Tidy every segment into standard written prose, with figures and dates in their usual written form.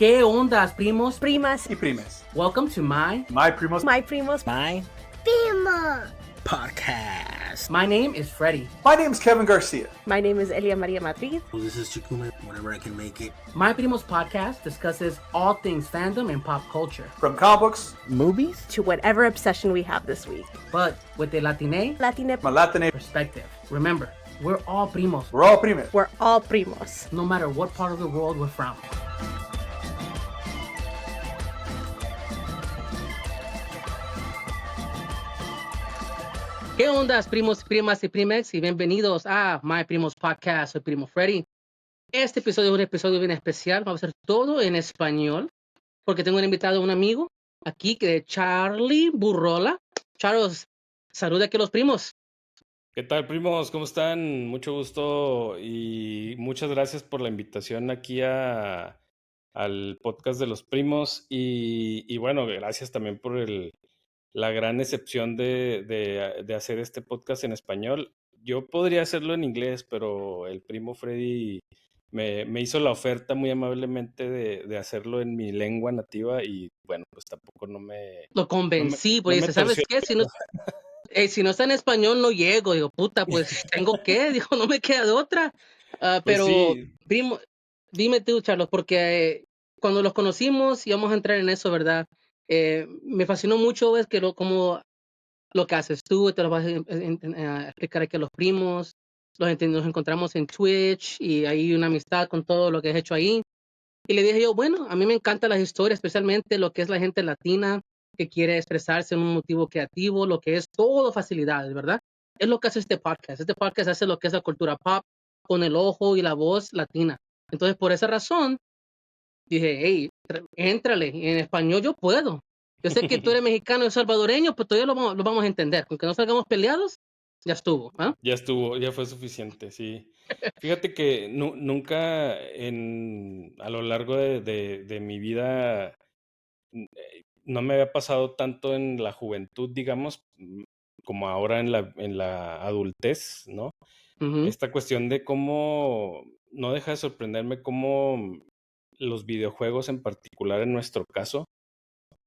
¿Qué ondas, primos? Primas. Y primes. Welcome to My Primos. My primos. My Primo podcast. My name is Freddie. My name's Kevin Garcia. My name is Elia Maria Madrid. This is Chikuma, whenever I can make it. My Primos podcast discusses all things fandom and pop culture, From comic books, Movies? To whatever obsession we have this week. but with a Latine Latina. Malatine. perspective. Remember, we're all primos, We're all primes. We're all primos. no matter what part of the world we're from. ¿Qué ondas, primos, primas y primex? Y bienvenidos a My Primos Podcast. Soy Primo Freddy. Este episodio es un episodio bien especial. Vamos a hacer todo en español, porque tengo un invitado, un amigo, aquí, que es Charlie Burrola. Charles, saluda aquí a los primos. ¿Qué tal, primos? ¿Cómo están? Mucho gusto y muchas gracias por la invitación aquí al podcast de los primos y bueno, gracias también por la gran excepción de hacer este podcast en español. Yo podría hacerlo en inglés, pero el primo Freddy me hizo la oferta muy amablemente de hacerlo en mi lengua nativa y bueno, pues tampoco no me... Lo convencí, no pues me dice, ¿sabes torció el qué? Si no está en español, no llego. Digo, puta, pues, ¿tengo qué? Dijo, no me queda de otra. Pues Pero, sí. primo, dime tú, Charlos, porque cuando los conocimos, y vamos a entrar en eso, ¿verdad? Me fascinó mucho, ves, como lo que haces tú, te lo vas a explicar aquí a los primos. Nos encontramos en Twitch y hay una amistad con todo lo que has hecho ahí. Y le dije yo, bueno, a mí me encantan las historias, especialmente lo que es la gente latina que quiere expresarse en un motivo creativo, lo que es todo facilidades, ¿verdad? Es lo que hace este podcast. Este podcast hace lo que es la cultura pop con el ojo y la voz latina. Entonces, por esa razón, dije, hey, éntrale, en español yo puedo. Yo sé que tú eres mexicano y salvadoreño, pues todavía lo vamos a entender. Aunque no salgamos peleados, ya estuvo. ¿Ah? Ya estuvo, ya fue suficiente, sí. Fíjate que nunca a lo largo de mi vida no me había pasado tanto en la juventud, digamos, como ahora en la adultez, ¿no? Ujú. Esta cuestión de cómo no deja de sorprenderme cómo los videojuegos en particular en nuestro caso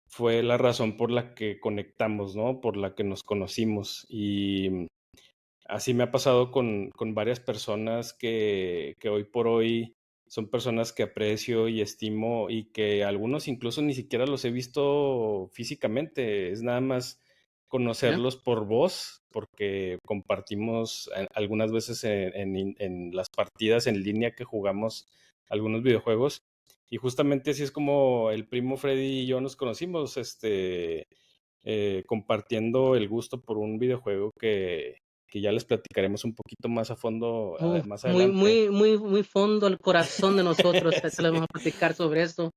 fue la razón por la que conectamos, ¿no? Por la que nos conocimos y así me ha pasado con varias personas que hoy por hoy son personas que aprecio y estimo y que algunos incluso ni siquiera los he visto físicamente. Es nada más ¿Ya? conocerlos por voz, porque compartimos algunas veces en las partidas en línea que jugamos algunos videojuegos. Y justamente así es como el primo Freddy y yo nos conocimos, compartiendo el gusto por un videojuego que ya les platicaremos un poquito más a fondo más Muy, adelante. muy, muy, muy fondo el corazón de nosotros. Te lo Sí. vamos a platicar sobre eso.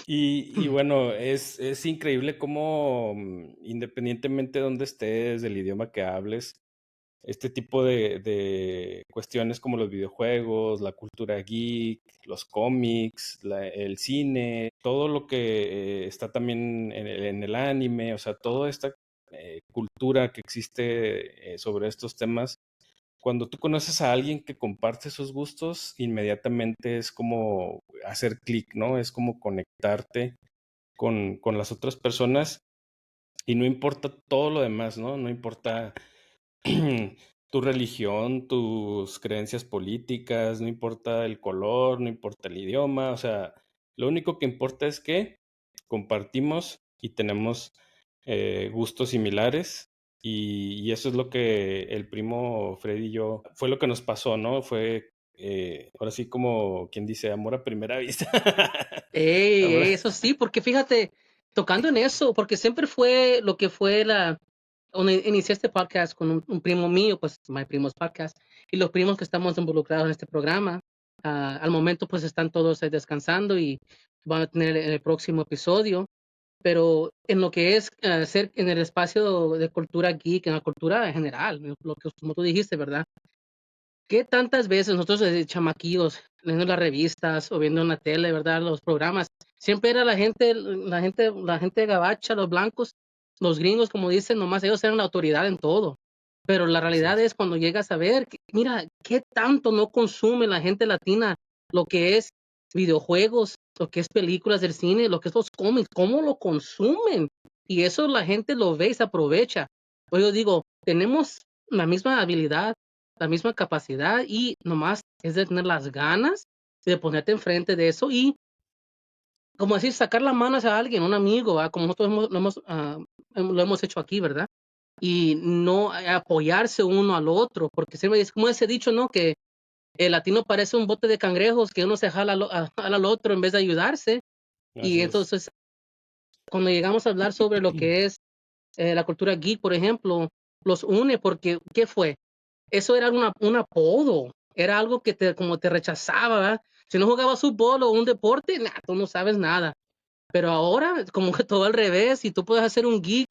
Y bueno, es increíble cómo independientemente de dónde estés, del idioma que hables, este tipo de cuestiones como los videojuegos, la cultura geek, los cómics, el cine, todo lo que está también en el anime, o sea, toda esta cultura que existe sobre estos temas, cuando tú conoces a alguien que comparte esos gustos, inmediatamente es como hacer clic, ¿no? Es como conectarte con las otras personas y no importa todo lo demás, ¿no? No importa tu religión, tus creencias políticas, no importa el color, no importa el idioma, o sea, lo único que importa es que compartimos y tenemos gustos similares y eso es lo que el primo Freddy y yo, fue lo que nos pasó, ¿no? Fue ahora sí como quien dice, amor a primera vista. Amor- Eso sí, porque fíjate, tocando en eso, porque siempre fue lo que fue donde inicié este podcast con un primo mío, pues My Primos Podcast, y los primos que estamos involucrados en este programa, al momento pues están todos descansando y van a tener el próximo episodio, pero en lo que es ser en el espacio de cultura geek, en la cultura en general, lo que como tú dijiste, ¿verdad? ¿Qué tantas veces nosotros desde chamaquillos, leyendo las revistas o viendo en la tele, ¿verdad? Los programas, siempre era la gente gabacha, los blancos, los gringos, como dicen, nomás ellos eran la autoridad en todo. Pero la Así realidad es. es cuando llegas a ver, mira, qué tanto no consume la gente latina lo que es videojuegos, lo que es películas del cine, lo que es los cómics, cómo lo consumen. Y eso la gente lo ve y se aprovecha. Pues yo digo, tenemos la misma habilidad, la misma capacidad y nomás es de tener las ganas de ponerte enfrente de eso y, como decir, sacar la mano hacia alguien, un amigo, ¿verdad? Como nosotros lo hemos hecho aquí, ¿verdad? Y no apoyarse uno al otro, porque siempre es como ese dicho, ¿no? Que el latino parece un bote de cangrejos que uno se jala jala al otro en vez de ayudarse. Y Así es. entonces, cuando llegamos a hablar sobre lo que es la cultura geek, por ejemplo, los une porque, ¿qué fue? Eso era un apodo, era algo que como te rechazaba, ¿verdad? Si no jugabas fútbol o un deporte, nah, tú no sabes nada. Pero ahora, como que todo al revés, y tú puedes hacer un geek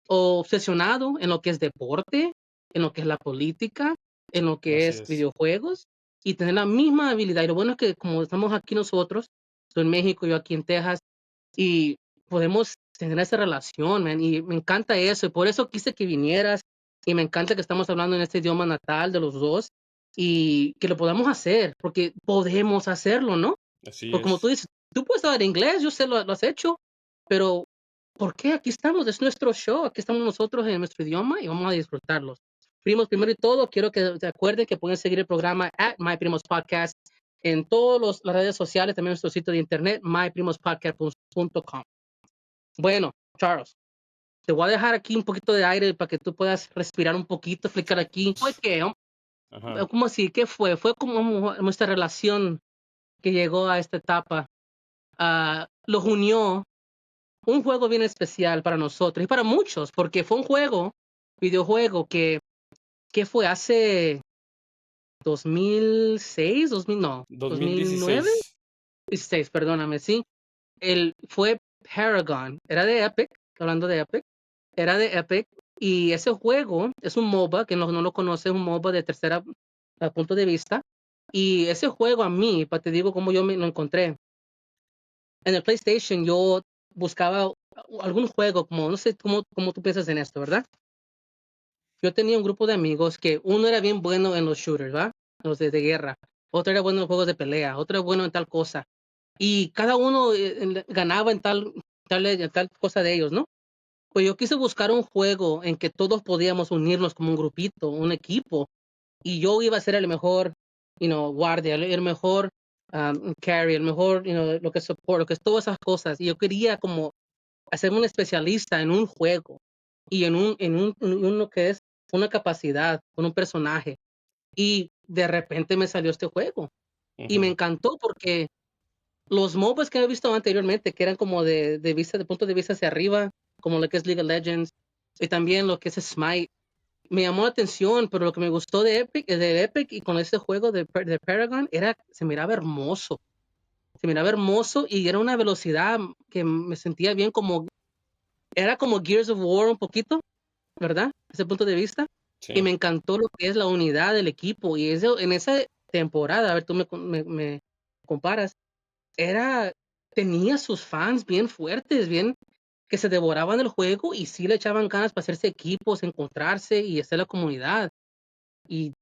o obsesionado en lo que es deporte, en lo que es la política, en lo que Así es es. videojuegos, y tener la misma habilidad. Y lo bueno es que como estamos aquí nosotros, estoy en México, yo aquí en Texas, y podemos tener esa relación, man, y me encanta eso, y por eso quise que vinieras, y me encanta que estamos hablando en este idioma natal de los dos, y que lo podamos hacer, porque podemos hacerlo, ¿no? Así Porque como tú es. dices, tú puedes hablar inglés, yo sé, lo has hecho, pero ¿por qué? Aquí estamos, es nuestro show, aquí estamos nosotros en nuestro idioma y vamos a disfrutarlos. Primos, primero y todo, quiero que se acuerden que pueden seguir el programa at My Primos Podcast en todas las redes sociales, también en nuestro sitio de internet, myprimospodcast.com. Bueno, Charles, te voy a dejar aquí un poquito de aire para que tú puedas respirar un poquito, explicar aquí. ¿Fue qué? Ajá. ¿Cómo así? ¿Qué fue? Fue como nuestra relación que llegó a esta etapa. Los unió un juego bien especial para nosotros y para muchos, porque fue un videojuego que fue hace 2006, 2000, no, 2009, 2016. 16, perdóname, sí. Fue Paragon, era de Epic, hablando de Epic, era de Epic, y ese juego es un MOBA, que no lo conoce, es un MOBA de tercera punto de vista, y ese juego a mí, para te digo cómo yo me lo encontré, en el PlayStation yo buscaba algún juego, como no sé cómo tú piensas en esto, ¿verdad? Yo tenía un grupo de amigos que uno era bien bueno en los shooters, ¿verdad? Los de guerra. Otro era bueno en los juegos de pelea. Otro era bueno en tal cosa. Y cada uno ganaba en tal cosa de ellos, ¿no? Pues yo quise buscar un juego en que todos podíamos unirnos como un grupito, un equipo. Y yo iba a ser el mejor, guardia, el mejor carry, el mejor, lo que es support, lo que es todas esas cosas. Y yo quería como hacerme un especialista en un juego y en uno que es una capacidad, con un personaje. Y de repente me salió este juego y me Ujú. encantó porque los MOBAs que he visto anteriormente, que eran como de punto de vista hacia arriba, como lo que es League of Legends y también lo que es Smite, me llamó la atención, pero lo que me gustó de Epic y con este juego de Paragon se miraba hermoso. Se miraba hermoso y era una velocidad que me sentía bien era como Gears of War un poquito, ¿verdad? Ese punto de vista. Y Sí. me encantó lo que es la unidad del equipo. Y eso, en esa temporada, a ver, tú me comparas, tenía sus fans bien fuertes, bien que se devoraban el juego y sí le echaban ganas para hacerse equipos, encontrarse y hacer la comunidad. Y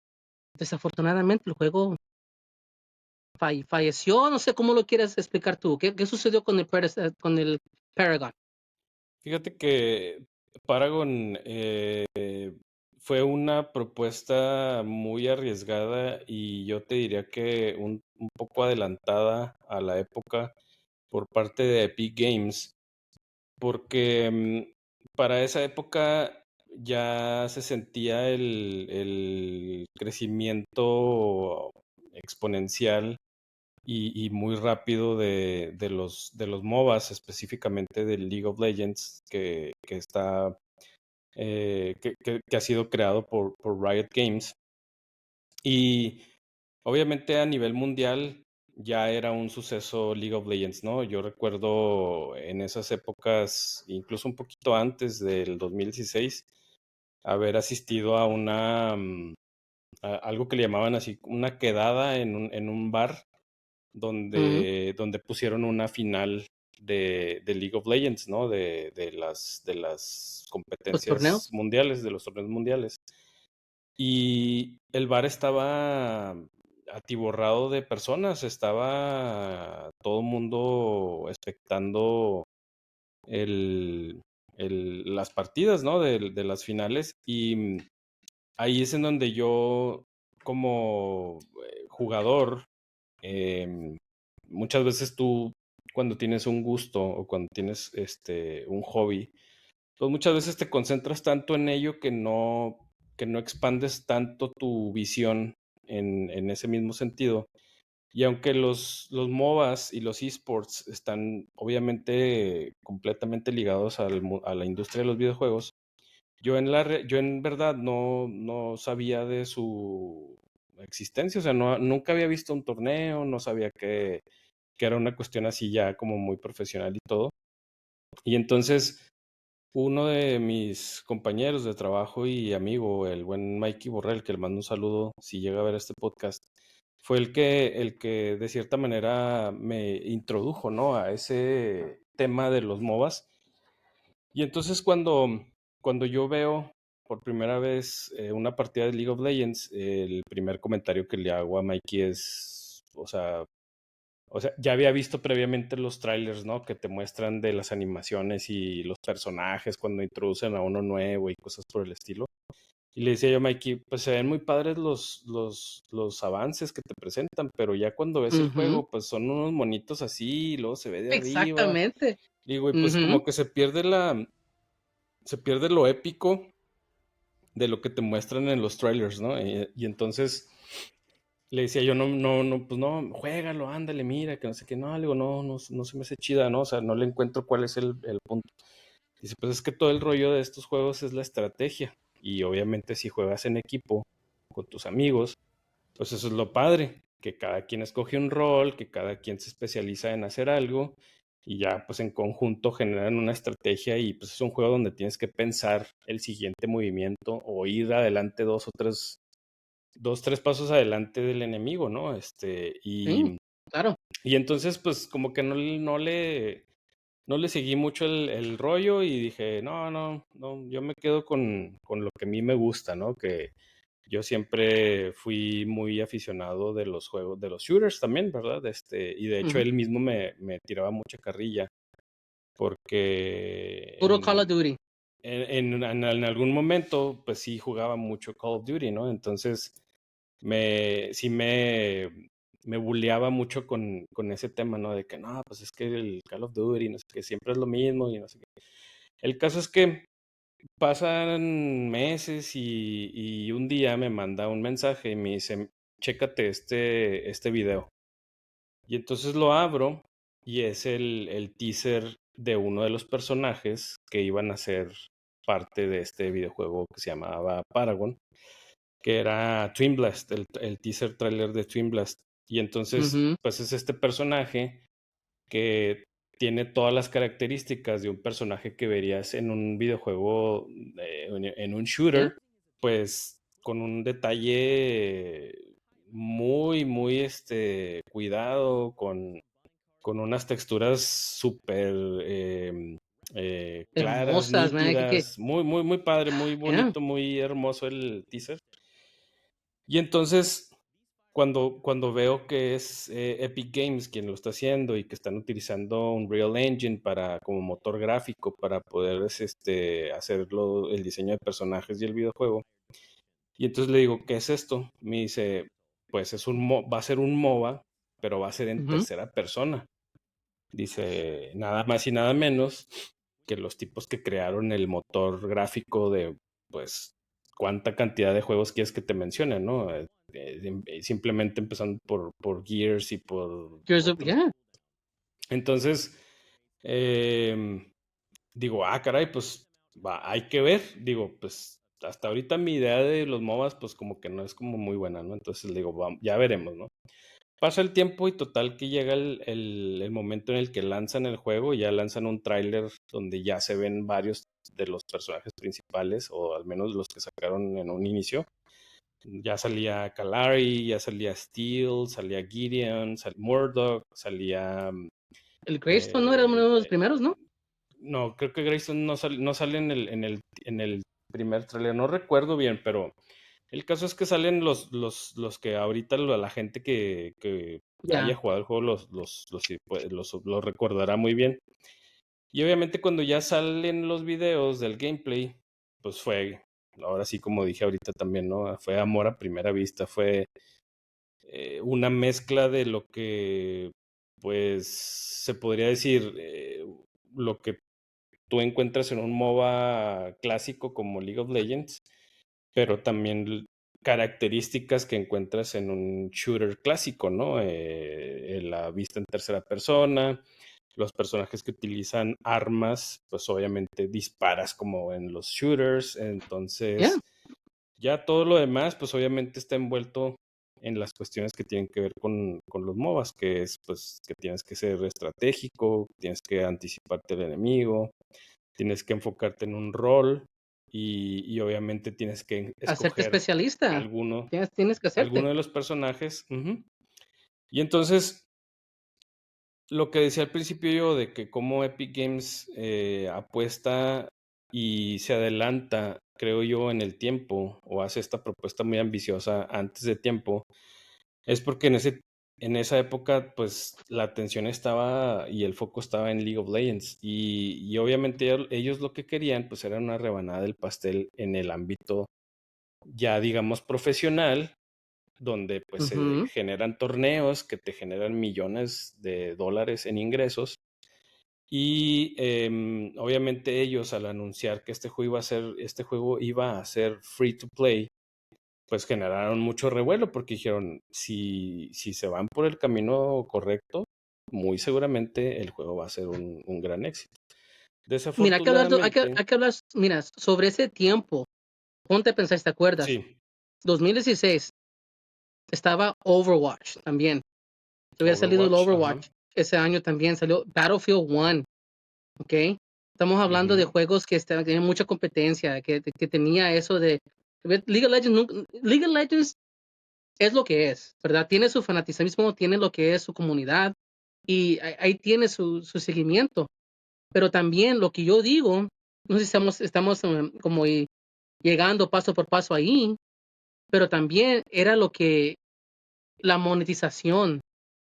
desafortunadamente el juego falleció, no sé cómo lo quieres explicar tú. ¿Qué sucedió con el Paragon? Fíjate que Paragon fue una propuesta muy arriesgada y yo te diría que un poco adelantada a la época por parte de Epic Games, porque para esa época ya se sentía el crecimiento exponencial y muy rápido de los MOBAs, específicamente del League of Legends, que ha sido creado por Riot Games. Y obviamente a nivel mundial ya era un suceso League of Legends, ¿no? Yo recuerdo en esas épocas, incluso un poquito antes del 2016, haber asistido a algo que le llamaban así, una quedada en un bar Ujú. donde pusieron una final de League of Legends, ¿no? De las Los competencias torneos. mundiales, de los torneos mundiales. Y el bar estaba atiborrado de personas. Estaba todo el mundo expectando el, las partidas, ¿no? De las finales. Y ahí es en donde yo, como jugador, em, muchas veces tú, cuando tienes un gusto o cuando tienes un hobby, pues muchas veces te concentras tanto en ello que no expandes tanto tu visión en ese mismo sentido. Y aunque los MOBAs y los esports están obviamente completamente ligados a la industria de los videojuegos, yo en verdad no sabía de su existencia. O sea, nunca había visto un torneo, no sabía que era una cuestión así ya como muy profesional y todo. Y entonces uno de mis compañeros de trabajo y amigo, el buen Mikey Borrell, que le mando un saludo si llega a ver este podcast, fue el que de cierta manera me introdujo, ¿no? A ese tema de los MOBAs. Y entonces cuando yo veo por primera vez una partida de League of Legends, el primer comentario que le hago a Mikey es, o sea, ya había visto previamente los trailers, ¿no? Que te muestran de las animaciones y los personajes cuando introducen a uno nuevo y cosas por el estilo. Y le decía yo a Mikey, pues se ven muy padres los avances que te presentan, pero ya cuando ves el Ujú. juego, pues son unos monitos así, y luego se ve de arriba. Exactamente. Digo, y pues Ujú. como que se pierde lo épico de lo que te muestran en los trailers, ¿no? Y entonces le decía yo, pues no, juégalo, ándale, mira, que no sé qué, no, le digo, no se me hace chida, ¿no? O sea, no le encuentro cuál es el punto. Dice, pues es que todo el rollo de estos juegos es la estrategia. Y obviamente si juegas en equipo con tus amigos, pues eso es lo padre, que cada quien escoge un rol, que cada quien se especializa en hacer algo y ya pues en conjunto generan una estrategia y pues es un juego donde tienes que pensar el siguiente movimiento o ir adelante dos, tres pasos adelante del enemigo, ¿no? Sí, claro. Y entonces pues como que no le seguí mucho el rollo y dije, no, yo me quedo con lo que a mí me gusta, ¿no? Que yo siempre fui muy aficionado de los juegos, de los shooters también, ¿verdad? Y de hecho Ujú. él mismo me tiraba mucha carrilla porque Puro Call of Duty. en algún momento, pues sí jugaba mucho Call of Duty, ¿no? Entonces sí me bulleaba mucho con ese tema, ¿no? De que no, pues es que el Call of Duty, no sé qué, siempre es lo mismo y no sé qué. El caso es que pasan meses y un día me manda un mensaje y me dice, chécate este video. Y entonces lo abro y es el teaser de uno de los personajes que iban a ser parte de este videojuego que se llamaba Paragon, que era Twin Blast, el teaser trailer de Twin Blast. Y entonces, Ujú. pues es este personaje que tiene todas las características de un personaje que verías en un videojuego, en un Yeah. shooter, pues con un detalle muy cuidado, con unas texturas súper claras, Hermosas, man. nítidas, muy padre, muy Yeah. bonito, muy hermoso el teaser. Y entonces, cuando veo que es Epic Games quien lo está haciendo y que están utilizando Unreal Engine como motor gráfico para poder hacerlo, el diseño de personajes y el videojuego. Y entonces le digo, ¿qué es esto? Me dice, pues va a ser un MOBA, pero va a ser en Ujú. tercera persona. Dice, nada más y nada menos que los tipos que crearon el motor gráfico de, pues, cuánta cantidad de juegos quieres que te mencionen, ¿no? Simplemente empezando por Gears y por otros. Yeah. Entonces, digo, caray, pues hay que ver. Digo, pues hasta ahorita mi idea de los MOBAs, pues como que no es como muy buena, ¿no? Entonces digo, ya veremos, ¿no? Pasa el tiempo y total que llega el momento en el que lanzan el juego, ya lanzan un tráiler donde ya se ven varios de los personajes principales, o al menos los que sacaron en un inicio. Ya salía Kalari, ya salía Steel, salía Gideon, salía Murdoch, salía... El Greystone no era eh, uno de los primeros, ¿no? no, creo que Grayson no sale en el primer tráiler, no recuerdo bien, pero El caso es que salen los que ahorita la gente que haya Ya, jugado el juego los recordará muy bien. Y obviamente cuando ya salen los videos del gameplay, pues fue, ahora sí como dije ahorita también, ¿no? Fue amor a primera vista, fue una mezcla de lo que, pues, se podría decir, lo que tú encuentras en un MOBA clásico como League of Legends, pero también características que encuentras en un shooter clásico, ¿no? La vista en tercera persona, los personajes que utilizan armas, pues obviamente disparas como en los shooters, ya. entonces ya todo lo demás, pues obviamente está envuelto en las cuestiones que tienen que ver con los MOBAs, que es pues que tienes que ser estratégico, tienes que anticiparte al enemigo, tienes que enfocarte en un rol y obviamente tienes que Hacerte escoger especialista. alguno, Tienes que hacerte. alguno de los personajes. Ujú. Y entonces, lo que decía al principio yo de que como Epic Games apuesta y se adelanta, creo yo, en el tiempo o hace esta propuesta muy ambiciosa antes de tiempo, es porque en esa época, pues la atención estaba y el foco estaba en League of Legends. Y obviamente ellos lo que querían, pues era una rebanada del pastel en el ámbito ya, digamos, profesional, donde pues se Ujú. generan torneos que te generan millones de dólares en ingresos. Y obviamente ellos al anunciar que este juego iba a ser free to play, pues generaron mucho revuelo porque dijeron, si se van por el camino correcto, muy seguramente el juego va a ser un gran éxito. Mira, Desafortunadamente, hay que hablar, mira, sobre ese tiempo. Ponte a pensar, si te acuerdas. sí, 2016 estaba Overwatch también. Había salido el Overwatch, ajá, Overwatch. Ese año también salió Battlefield 1, ¿ok? Estamos hablando de ujú, juegos que tenían mucha competencia, que tenía eso de League of Legends. League of Legends es lo que es, ¿verdad? Tiene su fanaticismo, tiene lo que es su comunidad y ahí tiene su seguimiento. Pero también lo que yo digo, no sé si estamos como llegando paso por paso ahí, pero también era lo que la monetización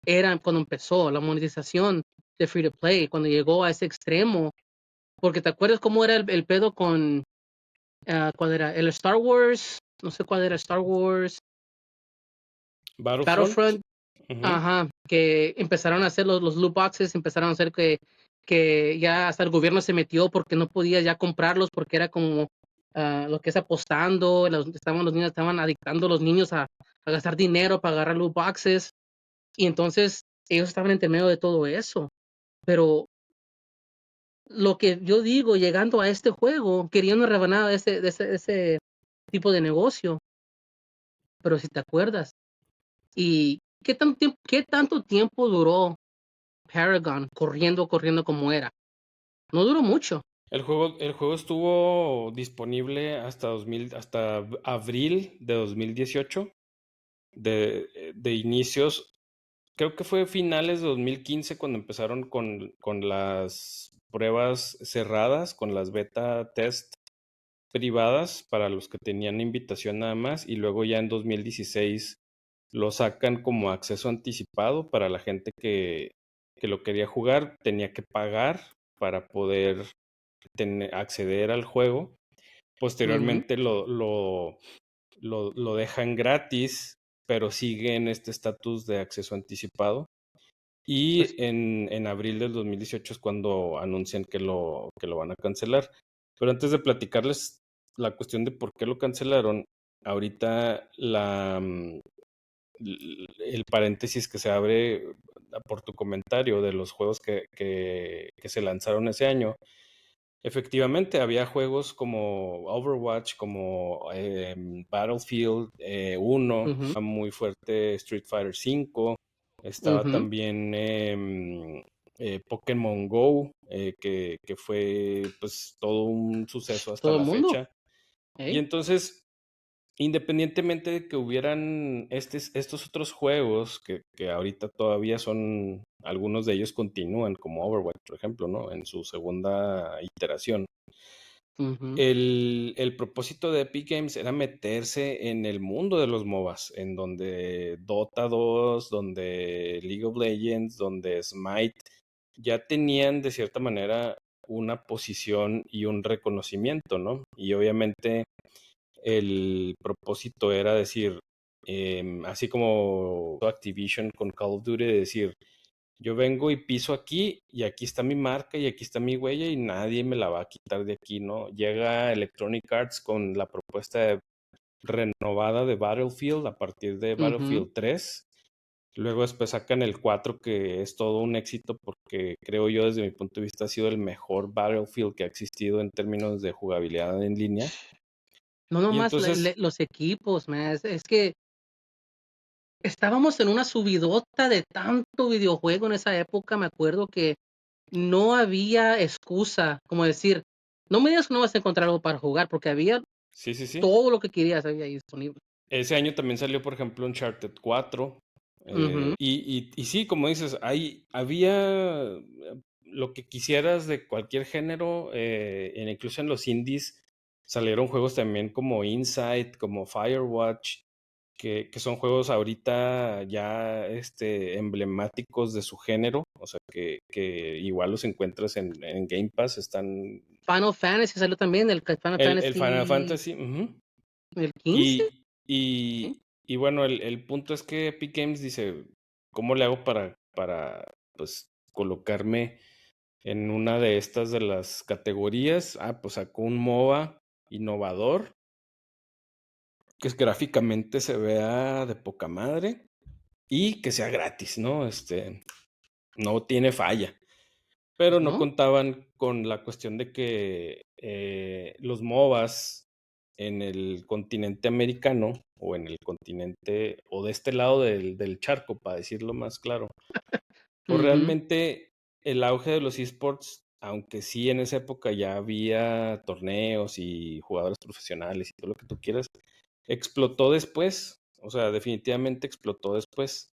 era cuando empezó, la monetización de free to play, cuando llegó a ese extremo, porque te acuerdas cómo era el pedo con, ¿cuál era? El Star Wars, no sé cuál era, Star Wars, Battlefront, Battlefront. ujú, Ajá, que empezaron a hacer los loot boxes, empezaron a hacer que ya hasta el gobierno se metió porque no podía ya comprarlos porque era como lo que es apostando, los niños estaban adictando a los niños a gastar dinero para agarrar loot boxes y entonces ellos estaban entre medio de todo eso. Pero lo que yo digo, llegando a este juego, quería una rebanada de ese tipo de negocio, pero si te acuerdas, ¿y qué tanto tiempo duró Paragon corriendo como era? No duró mucho. el juego estuvo disponible hasta hasta abril de 2018, de inicios. Creo que fue finales de 2015 cuando empezaron con las pruebas cerradas, con las beta test privadas para los que tenían invitación nada más, y luego ya en 2016 lo sacan como acceso anticipado para la gente que lo quería jugar, tenía que pagar para poder acceder al juego. Ujú. Posteriormente lo dejan gratis, pero sigue en este estatus de acceso anticipado. Pues, Y en abril del 2018 es cuando anuncian que lo van a cancelar. Pero antes de platicarles la cuestión de por qué lo cancelaron, ahorita el paréntesis que se abre por tu comentario de los juegos que se lanzaron ese año. Efectivamente, había juegos como Overwatch, como Battlefield 1, ujú, muy fuerte Street Fighter 5, estaba ujú. también Pokémon Go, que fue pues todo un suceso hasta Todo el la mundo, fecha. Y ¿eh? entonces, independientemente de que hubieran estos otros juegos, que ahorita todavía son, algunos de ellos continúan, como Overwatch, por ejemplo, ¿no? En su segunda iteración. Ujú. El propósito de Epic Games era meterse en el mundo de los MOBAs, en donde Dota 2, donde League of Legends, donde Smite, ya tenían de cierta manera una posición y un reconocimiento, ¿no? Y obviamente el propósito era decir, así como Activision con Call of Duty, de decir, yo vengo y piso aquí y aquí está mi marca y aquí está mi huella y nadie me la va a quitar de aquí, ¿no? Llega Electronic Arts con la propuesta renovada de Battlefield a partir de Ujú. Battlefield 3. Luego después sacan el 4, que es todo un éxito porque creo yo desde mi punto de vista ha sido el mejor Battlefield que ha existido en términos de jugabilidad en línea. No Y nomás entonces, los equipos, man, es que estábamos en una subidota de tanto videojuego en esa época, me acuerdo que no había excusa, como decir, no me digas que no vas a encontrar algo para jugar, porque había sí. todo lo que querías había ahí disponible. Ese año también salió, por ejemplo, Uncharted 4. Ujú. Y sí, como dices, había lo que quisieras de cualquier género, incluso en los indies salieron juegos también como Inside, como Firewatch, que son juegos ahorita ya emblemáticos de su género, o sea, que igual los encuentras en Game Pass, están Final Fantasy salió también, Final el Final Fantasy, Fantasy, ujú. el 15, Y, y, ¿sí? y bueno, el punto es que Epic Games dice, ¿cómo le hago para pues colocarme en una de estas de las categorías? Pues sacó un MOBA innovador, que gráficamente se vea de poca madre y que sea gratis, ¿no? No tiene falla. Pero Pues no no. contaban con la cuestión de que los MOBAs en el continente americano o en el continente o de este lado del charco, para decirlo más claro, pues Ujú. realmente el auge de los esports, aunque sí en esa época ya había torneos y jugadores profesionales y todo lo que tú quieras, explotó después, o sea, definitivamente explotó después.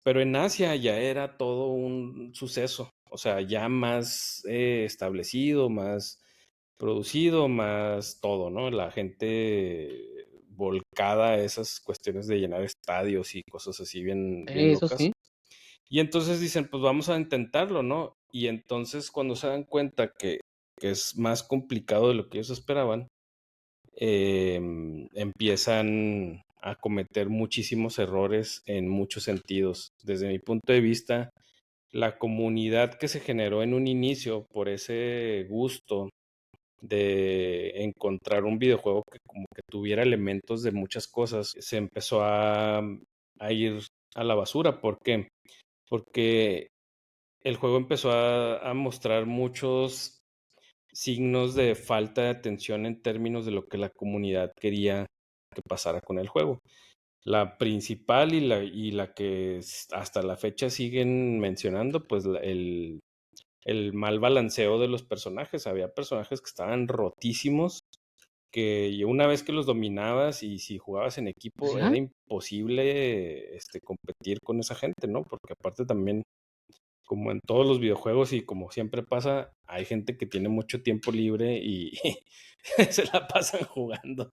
Pero en Asia ya era todo un suceso, o sea, ya más establecido, más producido, más todo, ¿no? La gente volcada a esas cuestiones de llenar estadios y cosas así bien Eso locas. sí. Y entonces dicen, pues vamos a intentarlo, ¿no? Y entonces cuando se dan cuenta que es más complicado de lo que ellos esperaban, empiezan a cometer muchísimos errores en muchos sentidos. Desde mi punto de vista, la comunidad que se generó en un inicio por ese gusto de encontrar un videojuego que como que tuviera elementos de muchas cosas, se empezó a ir a la basura. ¿Por qué? Porque el juego empezó a mostrar muchos signos de falta de atención en términos de lo que la comunidad quería que pasara con el juego. La principal y la que hasta la fecha siguen mencionando, pues el mal balanceo de los personajes. Había personajes que estaban rotísimos, que una vez que los dominabas y si jugabas en equipo ¿Ya? era imposible competir con esa gente, ¿no? Porque aparte también, como en todos los videojuegos y como siempre pasa, hay gente que tiene mucho tiempo libre y se la pasan jugando.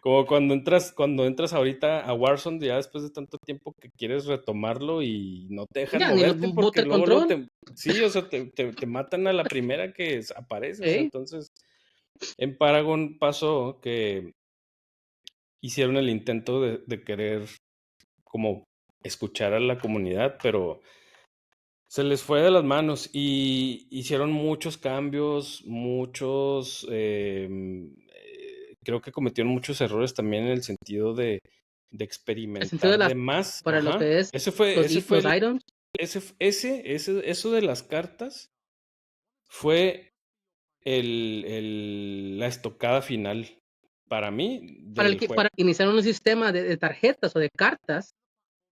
Como cuando entras ahorita a Warzone, ya después de tanto tiempo que quieres retomarlo y no te dejan Ya, ni moverte bota porque el luego control. sí, o sea, te matan a la primera que apareces. ¿Eh? Entonces, en Paragon pasó que hicieron el intento de querer como escuchar a la comunidad, pero se les fue de las manos y hicieron muchos cambios, creo que cometieron muchos errores también en el sentido de El sentido de experimentar las, de más. para lo Ajá. que es Ese fue, ese fue los items. eso de las cartas fue la estocada final para mí del juego. Para iniciar un sistema de tarjetas o de cartas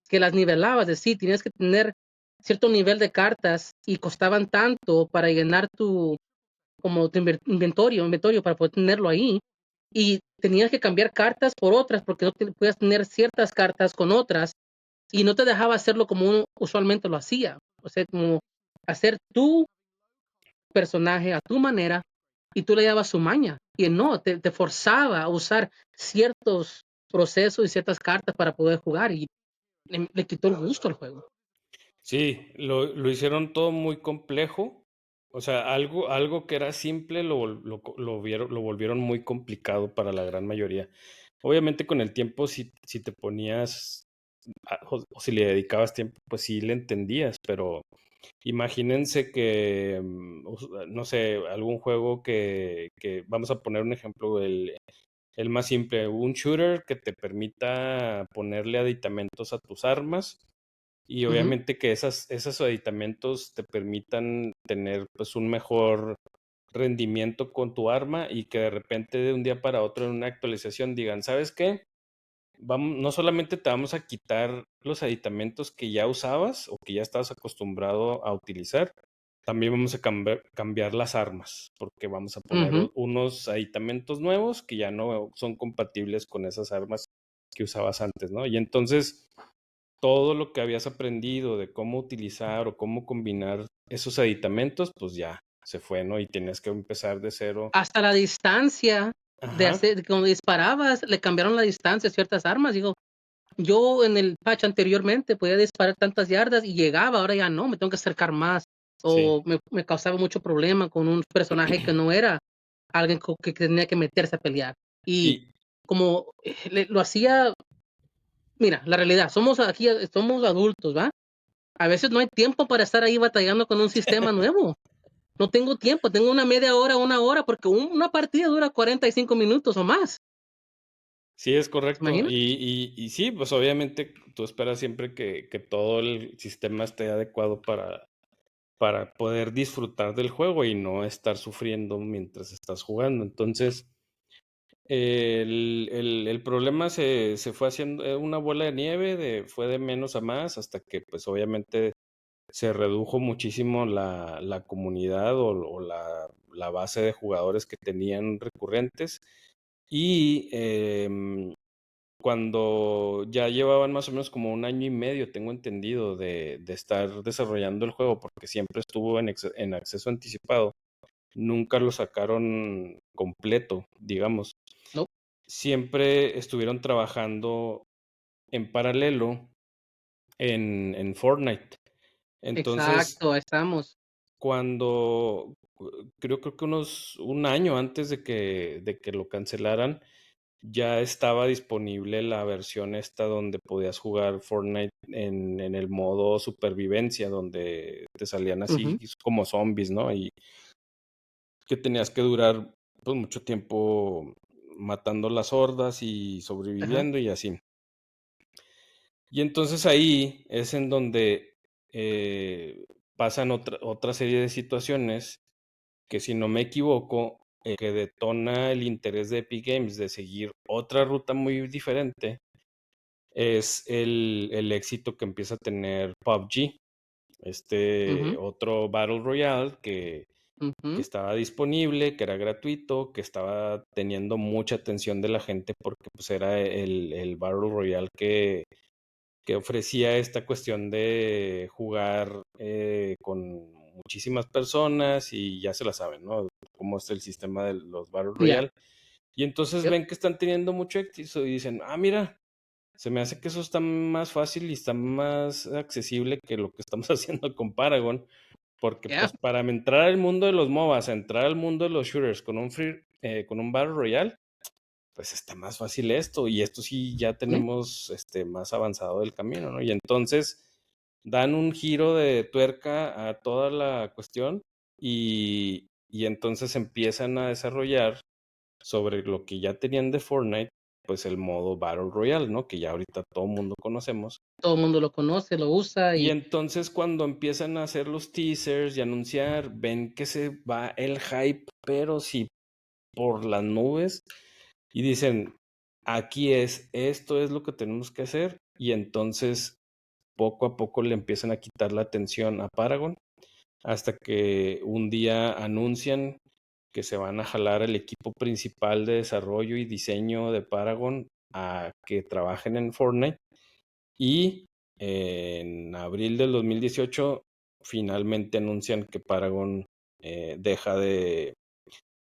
que las nivelabas, es decir, tienes que tener cierto nivel de cartas y costaban tanto para llenar como tu inventario para poder tenerlo ahí, y tenías que cambiar cartas por otras porque no podías tener ciertas cartas con otras y no te dejaba hacerlo como uno usualmente lo hacía, o sea, como hacer tu personaje a tu manera y tú le dabas su maña. Y no, te forzaba a usar ciertos procesos y ciertas cartas para poder jugar y le quitó el gusto al juego. Sí, lo hicieron todo muy complejo. O sea, algo que era simple lo volvieron muy complicado para la gran mayoría. Obviamente con el tiempo, si te ponías, o si le dedicabas tiempo, pues sí le entendías, pero imagínense que, no sé, algún juego vamos a poner un ejemplo, el más simple, un shooter que te permita ponerle aditamentos a tus armas y Ujú. obviamente que esos aditamentos te permitan tener pues un mejor rendimiento con tu arma y que de repente de un día para otro en una actualización digan, ¿sabes qué? No solamente te vamos a quitar los aditamentos que ya usabas o que ya estabas acostumbrado a utilizar, también vamos a cambiar las armas, porque vamos a poner Ujú. unos aditamentos nuevos que ya no son compatibles con esas armas que usabas antes, ¿no? Y entonces todo lo que habías aprendido de cómo utilizar o cómo combinar esos aditamentos, pues ya se fue, ¿no? Y tienes que empezar de cero. Hasta la distancia Ajá, cuando disparabas, le cambiaron la distancia a ciertas armas. Digo, yo en el patch anteriormente podía disparar tantas yardas y llegaba, ahora ya no, me tengo que acercar más. sí. O me causaba mucho problema con un personaje que no era alguien que tenía que meterse a pelear. Y Y como lo hacía, mira, la realidad, somos adultos, ¿va? A veces no hay tiempo para estar ahí batallando con un sistema nuevo. No tengo tiempo, tengo una media hora, una hora, porque una partida dura 45 minutos o más. sí, es correcto. Imagina. Y sí, pues obviamente tú esperas siempre que todo el sistema esté adecuado para poder disfrutar del juego y no estar sufriendo mientras estás jugando. Entonces, el problema se fue haciendo una bola de nieve, fue de menos a más, hasta que pues obviamente se redujo muchísimo la comunidad o la base de jugadores que tenían recurrentes. Y cuando ya llevaban más o menos como un año y medio, tengo entendido, de estar desarrollando el juego, porque siempre estuvo en acceso anticipado, nunca lo sacaron completo, digamos. No, Siempre estuvieron trabajando en paralelo en Fortnite. Entonces, exacto, estamos. cuando creo que un año antes de que lo cancelaran, ya estaba disponible la versión esta donde podías jugar Fortnite en el modo supervivencia, donde te salían así Ujú, como zombies, ¿no? Y que tenías que durar pues mucho tiempo matando las hordas y ajá, sobreviviendo y así. Y entonces ahí es en donde pasan otra serie de situaciones que, si no me equivoco, que detona el interés de Epic Games de seguir otra ruta muy diferente, es el éxito que empieza a tener PUBG, este ujú, otro Battle Royale que ujú. estaba disponible, que era gratuito, que estaba teniendo mucha atención de la gente porque pues era el Battle Royale que ofrecía esta cuestión de jugar con muchísimas personas y ya se la saben, ¿no? Cómo es el sistema de los Battle Ya, Royale. Y entonces yep, ven que están teniendo mucho éxito y dicen, ah, mira, se me hace que eso está más fácil y está más accesible que lo que estamos haciendo con Paragon, porque yeah, pues para entrar al mundo de los MOBAs, entrar al mundo de los shooters con un Battle Royale, pues está más fácil esto, y esto sí ya sí, tenemos más avanzado el camino, ¿no? Y entonces dan un giro de tuerca a toda la cuestión y entonces empiezan a desarrollar sobre lo que ya tenían de Fortnite, pues el modo Battle Royale, ¿no? Que ya ahorita todo el mundo conocemos. todo el mundo lo conoce, lo usa Y y entonces cuando empiezan a hacer los teasers y anunciar, ven que se va el hype, pero sí por las nubes, y dicen, aquí esto es lo que tenemos que hacer, y entonces poco a poco le empiezan a quitar la atención a Paragon, hasta que un día anuncian que se van a jalar al equipo principal de desarrollo y diseño de Paragon a que trabajen en Fortnite, y en abril del 2018 finalmente anuncian que Paragon deja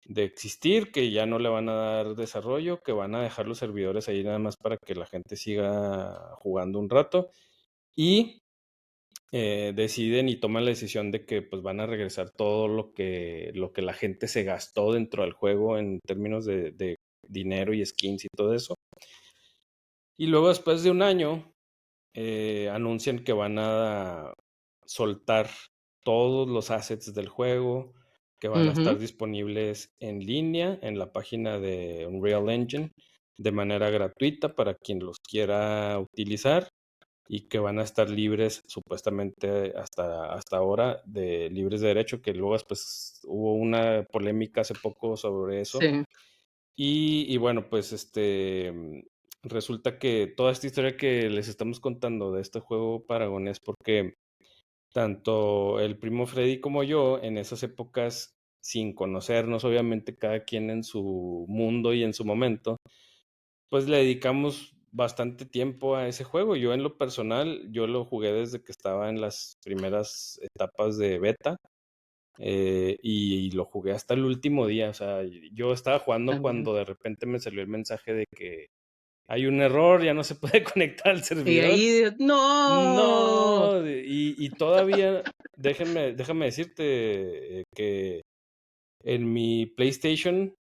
de existir, que ya no le van a dar desarrollo, que van a dejar los servidores ahí nada más para que la gente siga jugando un rato y deciden y toman la decisión de que pues van a regresar todo lo que la gente se gastó dentro del juego en términos de dinero y skins y todo eso. Y luego después de un año anuncian que van a soltar todos los assets del juego, que van a estar disponibles en línea en la página de Unreal Engine de manera gratuita para quien los quiera utilizar y que van a estar libres supuestamente hasta ahora de libres de derecho, que luego pues hubo una polémica hace poco sobre eso. Sí. Y bueno, pues resulta que toda esta historia que les estamos contando de este juego Paragon es porque tanto el primo Freddy como yo en esas épocas, sin conocernos, obviamente cada quien en su mundo y en su momento, pues le dedicamos bastante tiempo a ese juego. Yo en lo personal, yo lo jugué desde que estaba en las primeras etapas de beta y lo jugué hasta el último día. O sea, yo estaba jugando cuando de repente me salió el mensaje de que hay un error, ya no se puede conectar al Y servidor. ahí, no. No, y todavía, déjame decirte que en mi PlayStation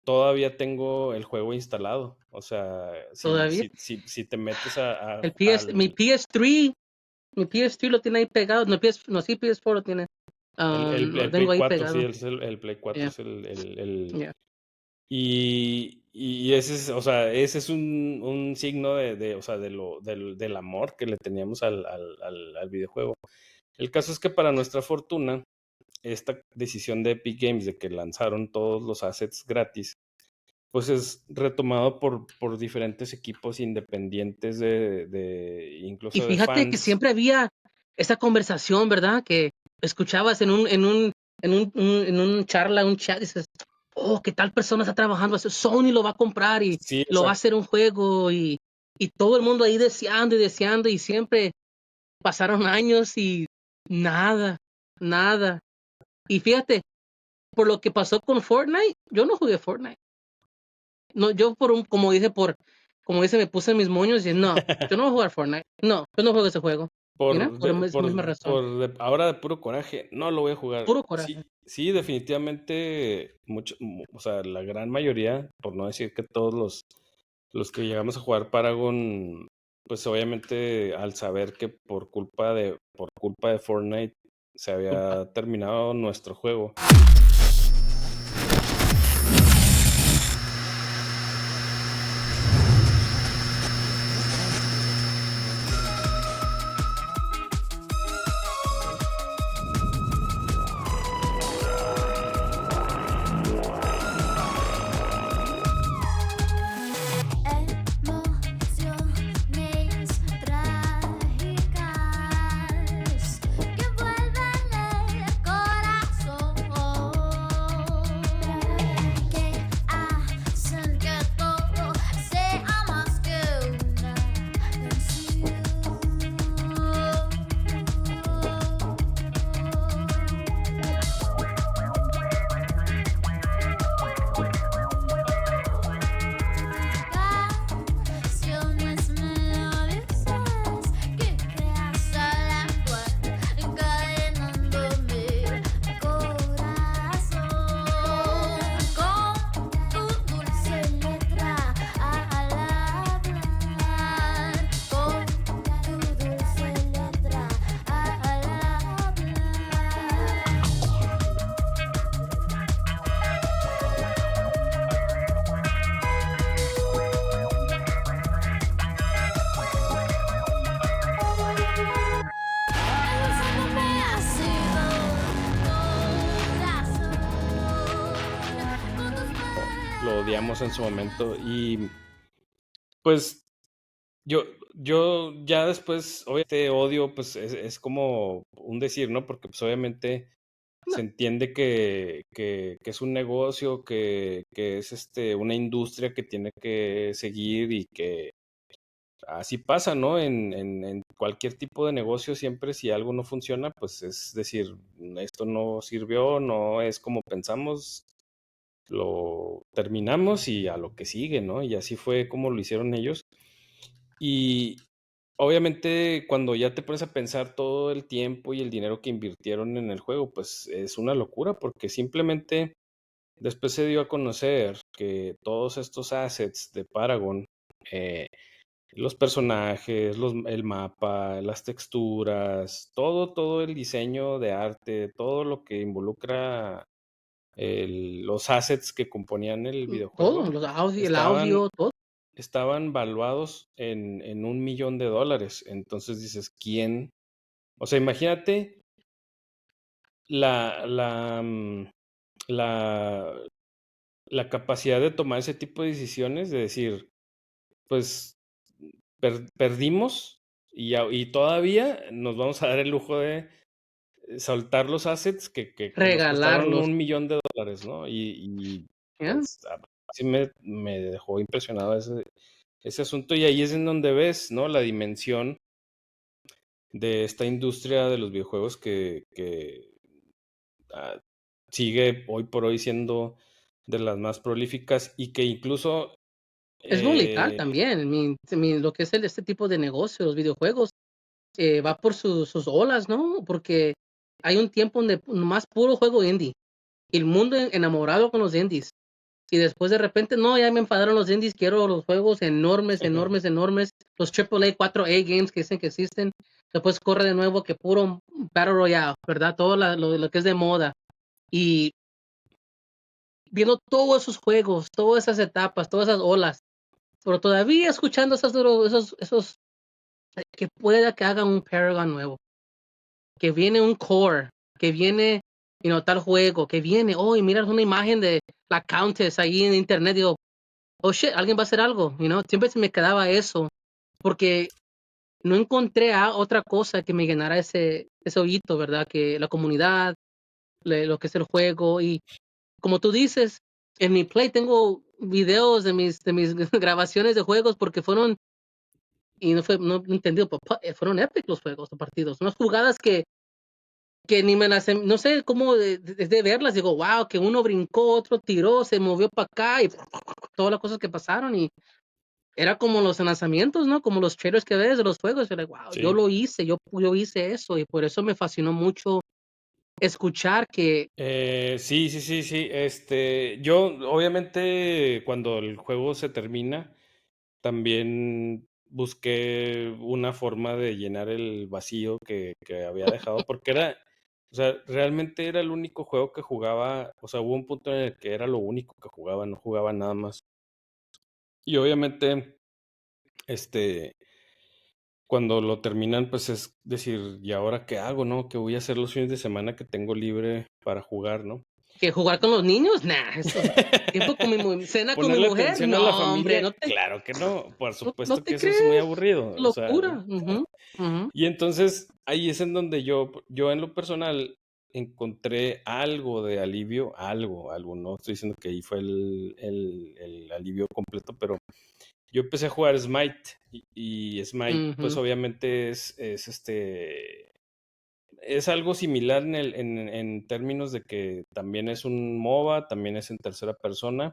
todavía tengo el juego instalado. O sea, Todavía. si te metes a Mi PS3 lo tiene ahí pegado. No, sí, PS4 lo tiene. Lo el Play tengo ahí 4, sí, pegado. el Play 4 Yeah, es el yeah. y ese es, o sea, ese es un signo o sea, del amor que le teníamos al videojuego. El caso es que para nuestra fortuna, esta decisión de Epic Games de que lanzaron todos los assets gratis, pues es retomado por diferentes equipos independientes Y incluso de fíjate que fans. siempre había esa conversación, ¿verdad? Que escuchabas en un charla, un chat, dices, oh, que tal persona está trabajando, Sony lo va a comprar y Sí, lo va a exacto. hacer un juego y todo el mundo ahí deseando y siempre pasaron años y nada, nada. Y fíjate, por lo que pasó con Fortnite, yo no jugué Fortnite. No, yo como dice, me puse mis moños y no, yo no voy a jugar Fortnite. No, yo no juego ese juego. Mira, por esa misma razón. Ahora de puro coraje, no lo voy a jugar. Puro Sí, coraje. sí, definitivamente, o sea, la gran mayoría, por no decir que todos los que llegamos a jugar Paragon, pues obviamente al saber que por culpa de Fortnite se Culpa. había terminado nuestro juego. Emociones trágicas que vuelven el corazón, que hacen que todo sea más que una canciones melodiosas que creas al actuar, encadenando mi corazón con tu dulce letra al hablar, con tu dulce letra al hablar. Endulzándome así corazón con tus Lo odiamos en su momento y pues yo ya después, obviamente odio, pues es como un decir, ¿no? Porque pues obviamente No, se entiende que es un negocio, que es una industria que tiene que seguir y que así pasa, ¿no? En cualquier tipo de negocio, siempre si algo no funciona, pues es decir, esto no sirvió, no es como pensamos, lo terminamos y a lo que sigue, ¿no? Y así fue como lo hicieron ellos. Y obviamente cuando ya te pones a pensar todo el tiempo y el dinero que invirtieron en el juego, pues es una locura porque simplemente después se dio a conocer que todos estos assets de Paragon, eh, los personajes, el mapa, las texturas, todo el diseño de arte, todo lo que involucra los assets que componían el Todo, videojuego, el estaban, audio, todo. estaban valuados en $1 millón. Entonces dices, ¿quién? O sea, imagínate la, la, mm, la, la capacidad de tomar ese tipo de decisiones, de decir, pues perdimos y todavía nos vamos a dar el lujo de soltar los assets que nos costaron Regalarlos. $1 millón, ¿no? Y ¿Ya? pues sí me dejó impresionado ese asunto y ahí es en donde ves, ¿no? La dimensión de esta industria de los videojuegos que ah, sigue hoy por hoy siendo de las más prolíficas y que incluso Es volátil eh, también. Lo que es este tipo de negocio, los videojuegos, va por sus olas, ¿no? Porque hay un tiempo donde más puro juego indie. Y el mundo enamorado con los indies. Y después de repente, no, ya me enfadaron los indies, quiero los juegos enormes, enormes, enormes. Los AAA, 4A games que dicen que existen. Después corre de nuevo que puro Battle Royale, ¿verdad? Todo lo que es de moda. Y viendo todos esos juegos, todas esas etapas, todas esas olas, pero todavía escuchando esos que pueda que hagan un Paragon nuevo, que viene un Core, que viene, tal juego, que viene, oh, y miras una imagen de la Countess ahí en internet, digo, oh shit, alguien va a hacer algo, siempre se me quedaba eso, porque no encontré otra cosa que me llenara ese hoyito, ¿verdad? Que la comunidad, lo que es el juego, y como tú dices, en mi Play tengo videos de mis grabaciones de juegos porque fueron, y no entendí, fueron epic los juegos, los partidos, unas jugadas que ni me las, no sé cómo de verlas, digo, wow, que uno brincó, otro tiró, se movió para acá y todas las cosas que pasaron y era como los lanzamientos, ¿no? Como los trailers que ves de los juegos, y wow, yo sí. lo hice, yo hice eso y por eso me fascinó mucho escuchar que Sí. Yo, obviamente, cuando el juego se termina, también busqué una forma de llenar el vacío que había dejado, porque o sea, realmente era el único juego que jugaba, o sea, hubo un punto en el que era lo único que jugaba, no jugaba nada más. Y obviamente, este, cuando lo terminan, pues es decir, ¿y ahora qué hago, no? ¿Qué voy a hacer los fines de semana que tengo libre para jugar, no? jugar con los niños, nah, eso, tiempo con cena con mi Ponerle mujer, atención a la no, hombre, familia, claro que no, por no supuesto que te eso es muy crees, aburrido, o sea, locura. Ujú, ujú. y entonces ahí es en donde yo en lo personal encontré algo de alivio, algo, no estoy diciendo que ahí fue el alivio completo, pero yo empecé a jugar Smite y Smite, pues Ujú, obviamente es algo similar en términos de que también es un MOBA, también es en tercera persona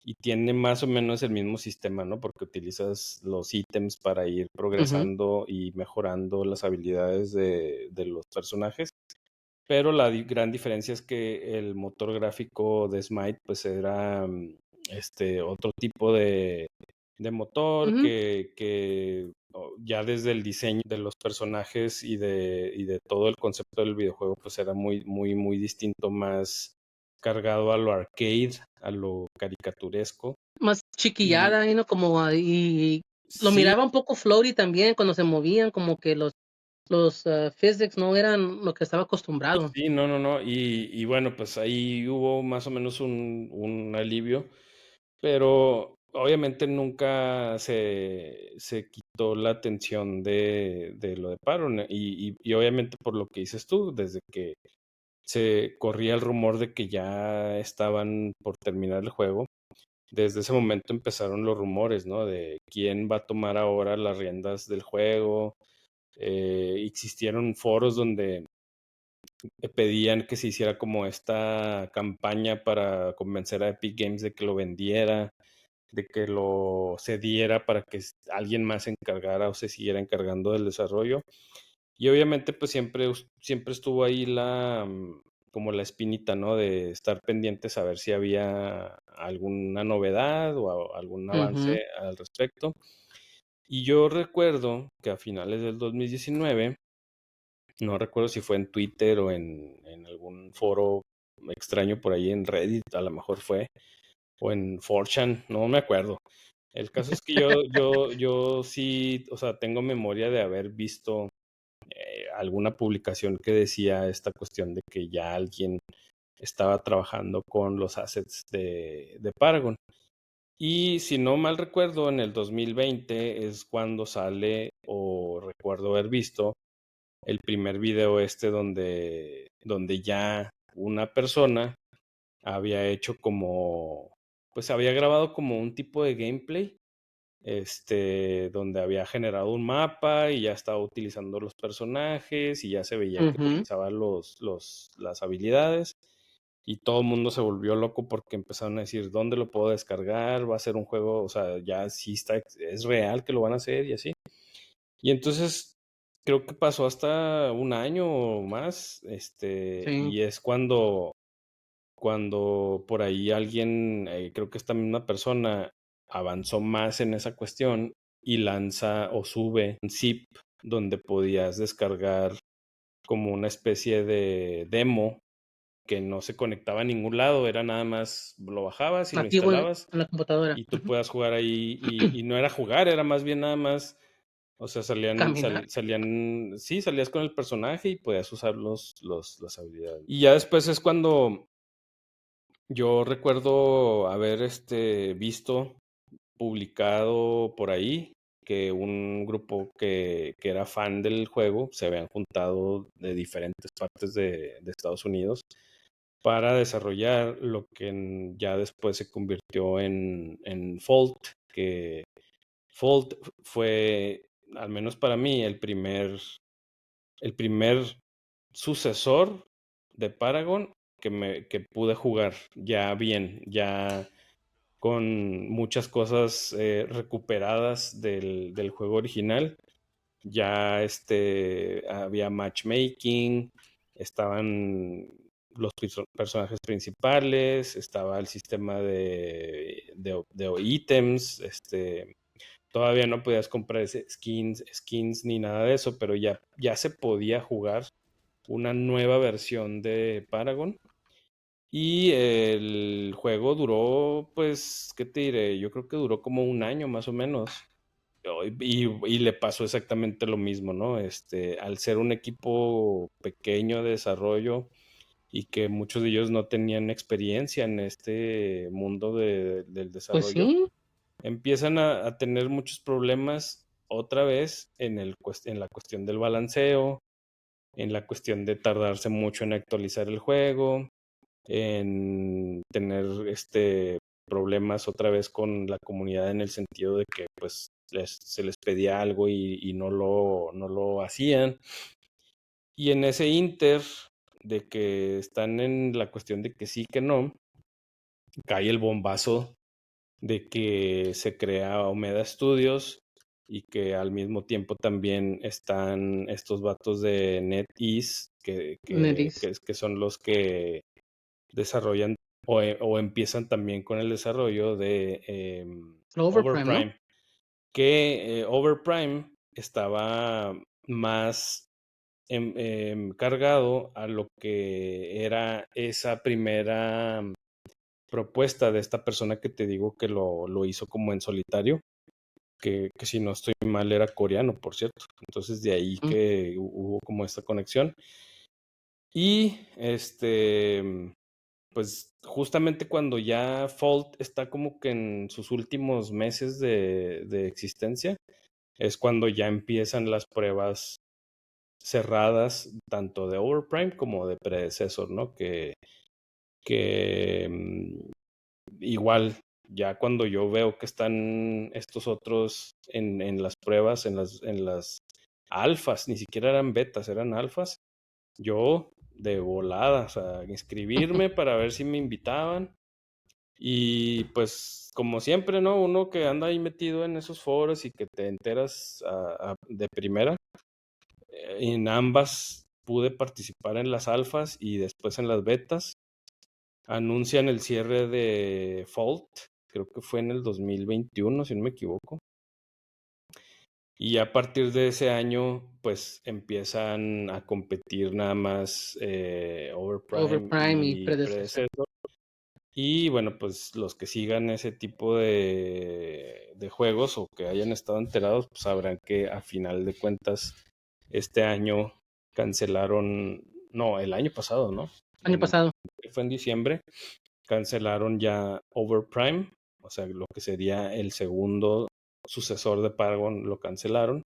y tiene más o menos el mismo sistema, ¿no? Porque utilizas los ítems para ir ujú. progresando y mejorando las habilidades de los personajes. Pero la gran diferencia es que el motor gráfico de Smite pues era otro tipo de motor Ujú. que ya desde el diseño de los personajes y de todo el concepto del videojuego pues era muy, muy, muy distinto, más cargado a lo arcade, a lo caricaturesco. Más Y chiquillada, como ahí, lo sí, miraba un poco floaty también cuando se movían, como que los physics no eran lo que estaba acostumbrado. sí, no. Y bueno, pues ahí hubo más o menos un alivio, pero obviamente nunca se quitó la atención de lo de Paron. Y obviamente por lo que dices tú, desde que se corría el rumor de que ya estaban por terminar el juego, desde ese momento empezaron los rumores, ¿no? De quién va a tomar ahora las riendas del juego. Existieron foros donde pedían que se hiciera como esta campaña para convencer a Epic Games de que lo vendiera, de que lo cediera para que alguien más se encargara o se siguiera encargando del desarrollo. Y obviamente pues siempre estuvo ahí como la espinita, ¿no? De estar pendientes a ver si había alguna novedad o algún avance al respecto. Y yo recuerdo que a finales del 2019, no recuerdo si fue en Twitter o en algún foro extraño por ahí en Reddit, a lo mejor fue, o en 4chan, no me acuerdo. El caso es que yo sí, o sea, tengo memoria de haber visto alguna publicación que decía esta cuestión de que ya alguien estaba trabajando con los assets de Paragon. Y si no mal recuerdo, en el 2020 es cuando sale, o recuerdo haber visto, el primer video donde ya una persona había hecho pues había grabado como un tipo de gameplay, donde había generado un mapa y ya estaba utilizando los personajes y ya se veía que utilizaba las habilidades. Y todo el mundo se volvió loco porque empezaron a decir, ¿dónde lo puedo descargar? Va a ser un juego, o sea, ya sí está, es real que lo van a hacer y así. Y entonces creo que pasó hasta un año o más, Sí. y es cuando por ahí alguien, creo que esta misma persona avanzó más en esa cuestión y lanza o sube un zip donde podías descargar como una especie de demo que no se conectaba a ningún lado, era nada más lo bajabas y lo Nativo instalabas en la computadora. y tú puedas jugar ahí y no era jugar, era más bien nada más, o sea, Caminar. sí, salías con el personaje y podías usar las habilidades. Y ya después es cuando yo recuerdo haber visto publicado por ahí que un grupo que era fan del juego se habían juntado de diferentes partes de Estados Unidos para desarrollar lo que ya después se convirtió en Fault, que Fault fue, al menos para mí, el primer sucesor de Paragon que pude jugar ya bien, ya con muchas cosas recuperadas del juego original. Ya había matchmaking, estaban los personajes principales, estaba el sistema de ítems, todavía no podías comprar skins ni nada de eso, pero ya se podía jugar una nueva versión de Paragon. Y el juego duró, pues, ¿qué te diré? Yo creo que duró como un año más o menos. Y le pasó exactamente lo mismo, ¿no? Al ser un equipo pequeño de desarrollo y que muchos de ellos no tenían experiencia en este mundo del Pues desarrollo, sí. empiezan a tener muchos problemas otra vez en la cuestión del balanceo, en la cuestión de tardarse mucho en actualizar el juego, en tener problemas otra vez con la comunidad en el sentido de que pues se les pedía algo y no lo hacían. Y en ese inter de que están en la cuestión de que sí, que no, cae el bombazo de que se crea Omeda Studios y que al mismo tiempo también están estos vatos de NetEase Neris. que son los que desarrollan o empiezan también con el desarrollo de Overprime, ¿no? Overprime, que Overprime estaba más cargado a lo que era esa primera propuesta de esta persona que te digo que lo hizo como en solitario, que si no estoy mal era coreano, por cierto. Entonces de ahí que hubo como esta conexión. Y pues justamente cuando ya Fault está como que en sus últimos meses de existencia, es cuando ya empiezan las pruebas cerradas, tanto de Overprime como de predecesor, ¿no? Que igual, ya cuando yo veo que están estos otros en las pruebas, en las alfas, ni siquiera eran betas, eran alfas, yo de volada, o sea, inscribirme para ver si me invitaban. Y pues, como siempre, ¿no? Uno que anda ahí metido en esos foros y que te enteras de primera. En ambas pude participar en las alfas y después en las betas. Anuncian el cierre de Fault, creo que fue en el 2021, si no me equivoco. Y a partir de ese año, pues empiezan a competir nada más Overprime Overprime y y predecessor. Predecessor. Y bueno, pues los que sigan ese tipo de juegos o que hayan estado enterados, pues sabrán que a final de cuentas este año cancelaron, no, el año pasado, ¿no? Año pasado. Fue en diciembre, cancelaron ya Overprime, o sea, lo que sería el segundo sucesor de Paragon, lo cancelaron.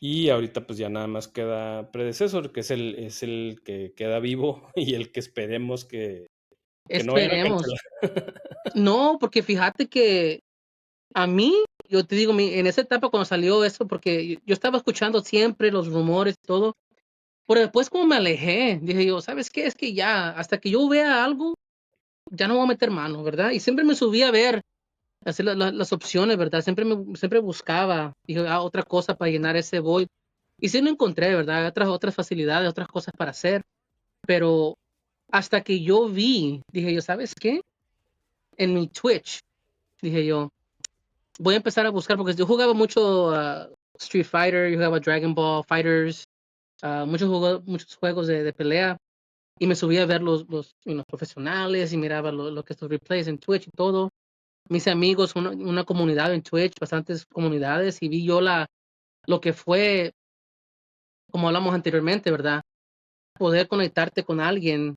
Y ahorita pues ya nada más queda Predecessor, que es el que queda vivo y el que esperemos que no vayan a Esperemos. cancelar. No, porque fíjate que a mí, yo te digo, en esa etapa cuando salió eso, porque yo estaba escuchando siempre los rumores, todo, pero después como me alejé, dije yo, ¿sabes qué? Es que ya, hasta que yo vea algo, ya no voy a meter mano, ¿verdad? Y siempre me subí a ver, hacer las opciones, ¿verdad? Siempre buscaba, dije, otra cosa para llenar ese void. Y sí lo encontré, ¿verdad? Otras facilidades, otras cosas para hacer, pero hasta que yo vi, dije yo, ¿sabes qué? En mi Twitch, dije yo, voy a empezar a buscar, porque yo jugaba mucho Street Fighter, yo jugaba Dragon Ball Fighters, muchos juegos de pelea, y me subía a ver los profesionales y miraba lo que estos replays en Twitch y todo. Mis amigos, una comunidad en Twitch, bastantes comunidades, y vi yo lo que fue, como hablamos anteriormente, ¿verdad? Poder conectarte con alguien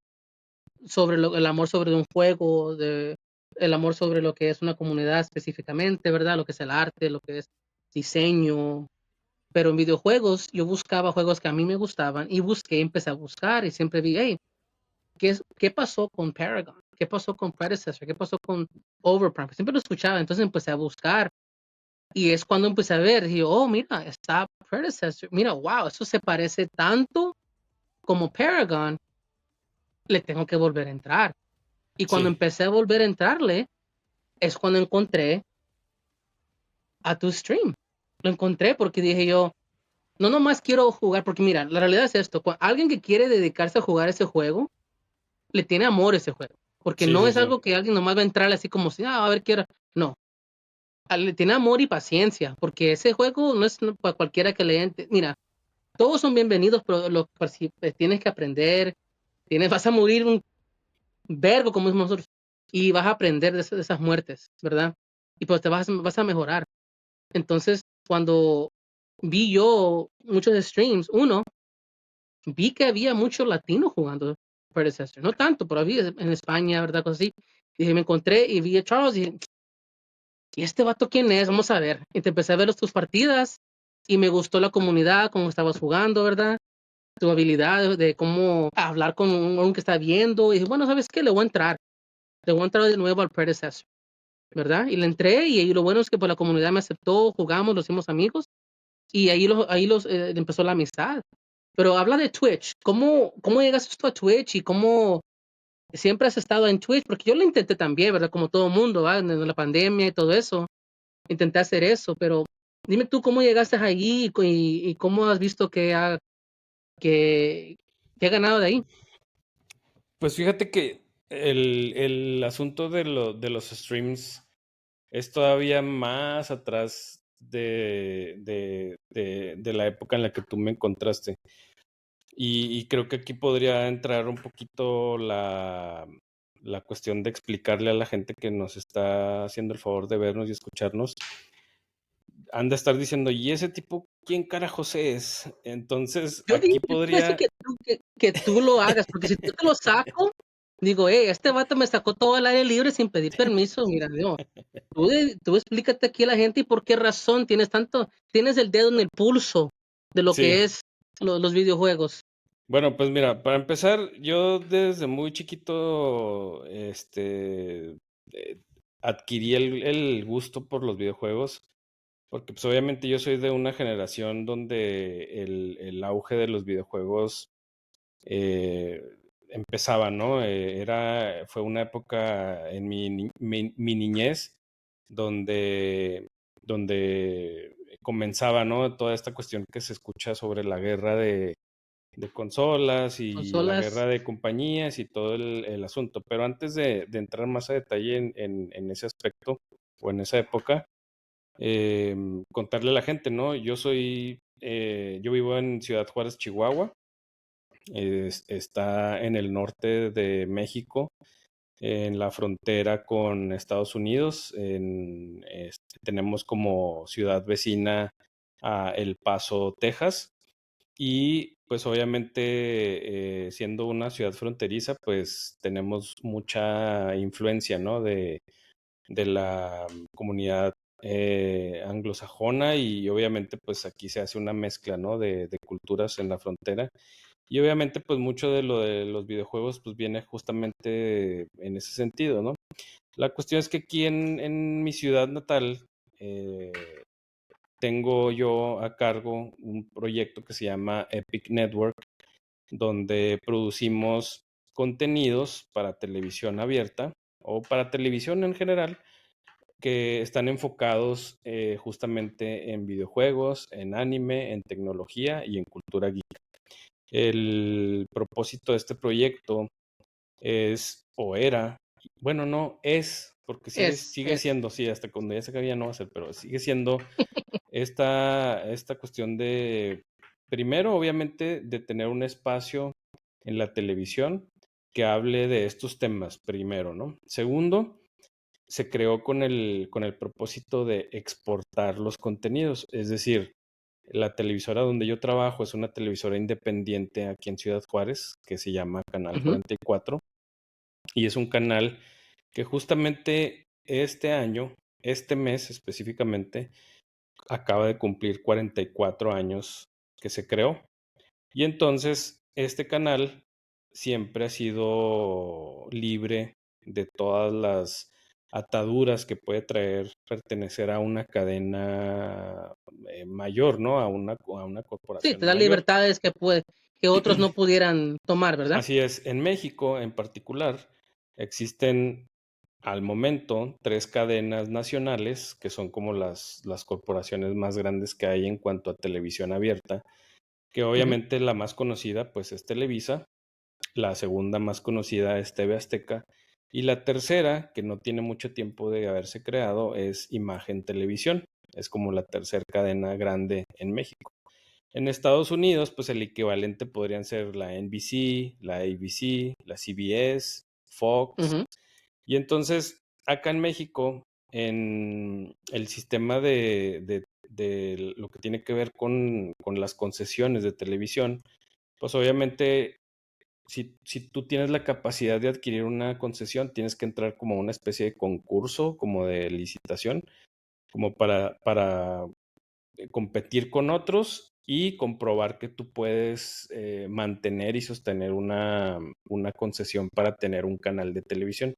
sobre el amor sobre un juego, el amor sobre lo que es una comunidad específicamente, ¿verdad? Lo que es el arte, lo que es diseño. Pero en videojuegos yo buscaba juegos que a mí me gustaban y empecé a buscar y siempre vi, hey, ¿qué pasó con Paragon? ¿Qué pasó con Predecessor? ¿Qué pasó con Overprime? Siempre lo escuchaba, entonces empecé a buscar y es cuando empecé a ver, dije, oh, mira, está Predecessor, mira, wow, eso se parece tanto como Paragon, le tengo que volver a entrar. Y cuando Sí. empecé a volver a entrarle, es cuando encontré a tu stream. Lo encontré porque dije yo, no nomás quiero jugar, porque mira, la realidad es esto, alguien que quiere dedicarse a jugar ese juego, le tiene amor a ese juego, porque Sí, no sí, es sí. algo que alguien nomás va a entrar así como si, a ver, quiero, no, le tiene amor y paciencia, porque ese juego no es para cualquiera que le entre, mira, todos son bienvenidos, pero si tienes que aprender, vas a morir un vergo como decimos nosotros, y vas a aprender de esas muertes, ¿verdad? Y pues te vas a mejorar. Entonces, cuando vi yo muchos streams, vi que había muchos latinos jugando Predecessor. No tanto, pero había en España, ¿verdad? Cosas así. Y me encontré y vi a Charles y dije, ¿y este vato quién es? Vamos a ver. Y te empecé a ver tus partidas y me gustó la comunidad, cómo estabas jugando, ¿verdad? Tu habilidad de cómo hablar con uno que está viendo. Y dije, bueno, ¿sabes qué? Le voy a entrar. Le voy a entrar de nuevo al Predecessor, ¿verdad? Y le entré y lo bueno es que pues, la comunidad me aceptó, jugamos, los hicimos amigos y ahí empezó la amistad. Pero habla de Twitch. ¿Cómo llegaste tú a Twitch y cómo siempre has estado en Twitch? Porque yo lo intenté también, ¿verdad? Como todo mundo, ¿verdad? En la pandemia y todo eso. Intenté hacer eso, pero dime tú cómo llegaste allí y cómo has visto que, que ha ganado de ahí. Pues fíjate que el asunto de los streams es todavía más atrás de la época en la que tú me encontraste. Y creo que aquí podría entrar un poquito la cuestión de explicarle a la gente que nos está haciendo el favor de vernos y escucharnos. Han de estar diciendo, ¿y ese tipo quién carajos es? Entonces, Yo aquí te iba a decir podría... que tú lo hagas, porque si tú te lo saco, digo, este vato me sacó todo el aire libre sin pedir permiso. Mira, no. Tú explícate aquí a la gente y por qué razón tienes el dedo en el pulso de lo Sí. que es los videojuegos. Bueno, pues mira, para empezar, yo desde muy chiquito, adquirí el gusto por los videojuegos, porque pues obviamente yo soy de una generación donde el auge de los videojuegos eh, empezaba, ¿no? Fue una época en mi niñez donde comenzaba, ¿no? Toda esta cuestión que se escucha sobre la guerra de consolas y la guerra Consolas. de compañías y todo el asunto. Pero antes de entrar más a detalle en ese aspecto o en esa época, contarle a la gente, ¿no? Yo vivo en Ciudad Juárez, Chihuahua. Está en el norte de México, en la frontera con Estados Unidos. Tenemos como ciudad vecina a El Paso, Texas. Y pues obviamente siendo una ciudad fronteriza, pues tenemos mucha influencia, ¿no? De la comunidad anglosajona, y obviamente pues aquí se hace una mezcla, ¿no? De culturas en la frontera. Y obviamente pues mucho de lo de los videojuegos pues viene justamente en ese sentido, ¿no? La cuestión es que aquí en mi ciudad natal eh, tengo yo a cargo un proyecto que se llama Epic Network, donde producimos contenidos para televisión abierta o para televisión en general, que están enfocados justamente en videojuegos, en anime, en tecnología y en cultura geek. El propósito de este proyecto es, o era, bueno, no es, porque sigue Es. siendo, sí, hasta cuando ya se acabe ya no va a ser, pero sigue siendo esta cuestión de, primero, obviamente, de tener un espacio en la televisión que hable de estos temas, primero, ¿no? Segundo, se creó con el propósito de exportar los contenidos, es decir, la televisora donde yo trabajo es una televisora independiente aquí en Ciudad Juárez, que se llama Canal Ujú. 44, y es un canal que justamente este año, este mes específicamente, acaba de cumplir 44 años que se creó. Y entonces este canal siempre ha sido libre de todas las ataduras que puede traer pertenecer a una cadena mayor, ¿no? A una Sí, te corporación da mayor. libertades que otros no pudieran tomar, ¿verdad? Así es, en México en particular existen al momento 3 cadenas nacionales que son como las corporaciones más grandes que hay en cuanto a televisión abierta, que Ujú. obviamente la más conocida pues es Televisa, la segunda más conocida es TV Azteca, y la tercera, que no tiene mucho tiempo de haberse creado, es Imagen Televisión. Es como la tercera cadena grande en México. En Estados Unidos, pues el equivalente podrían ser la NBC, la ABC, la CBS, Fox. Ujú. Y entonces, acá en México, en el sistema de lo que tiene que ver con las concesiones de televisión, pues obviamente si tú tienes la capacidad de adquirir una concesión, tienes que entrar como a una especie de concurso, como de licitación, como para competir con otros y comprobar que tú puedes mantener y sostener una concesión para tener un canal de televisión.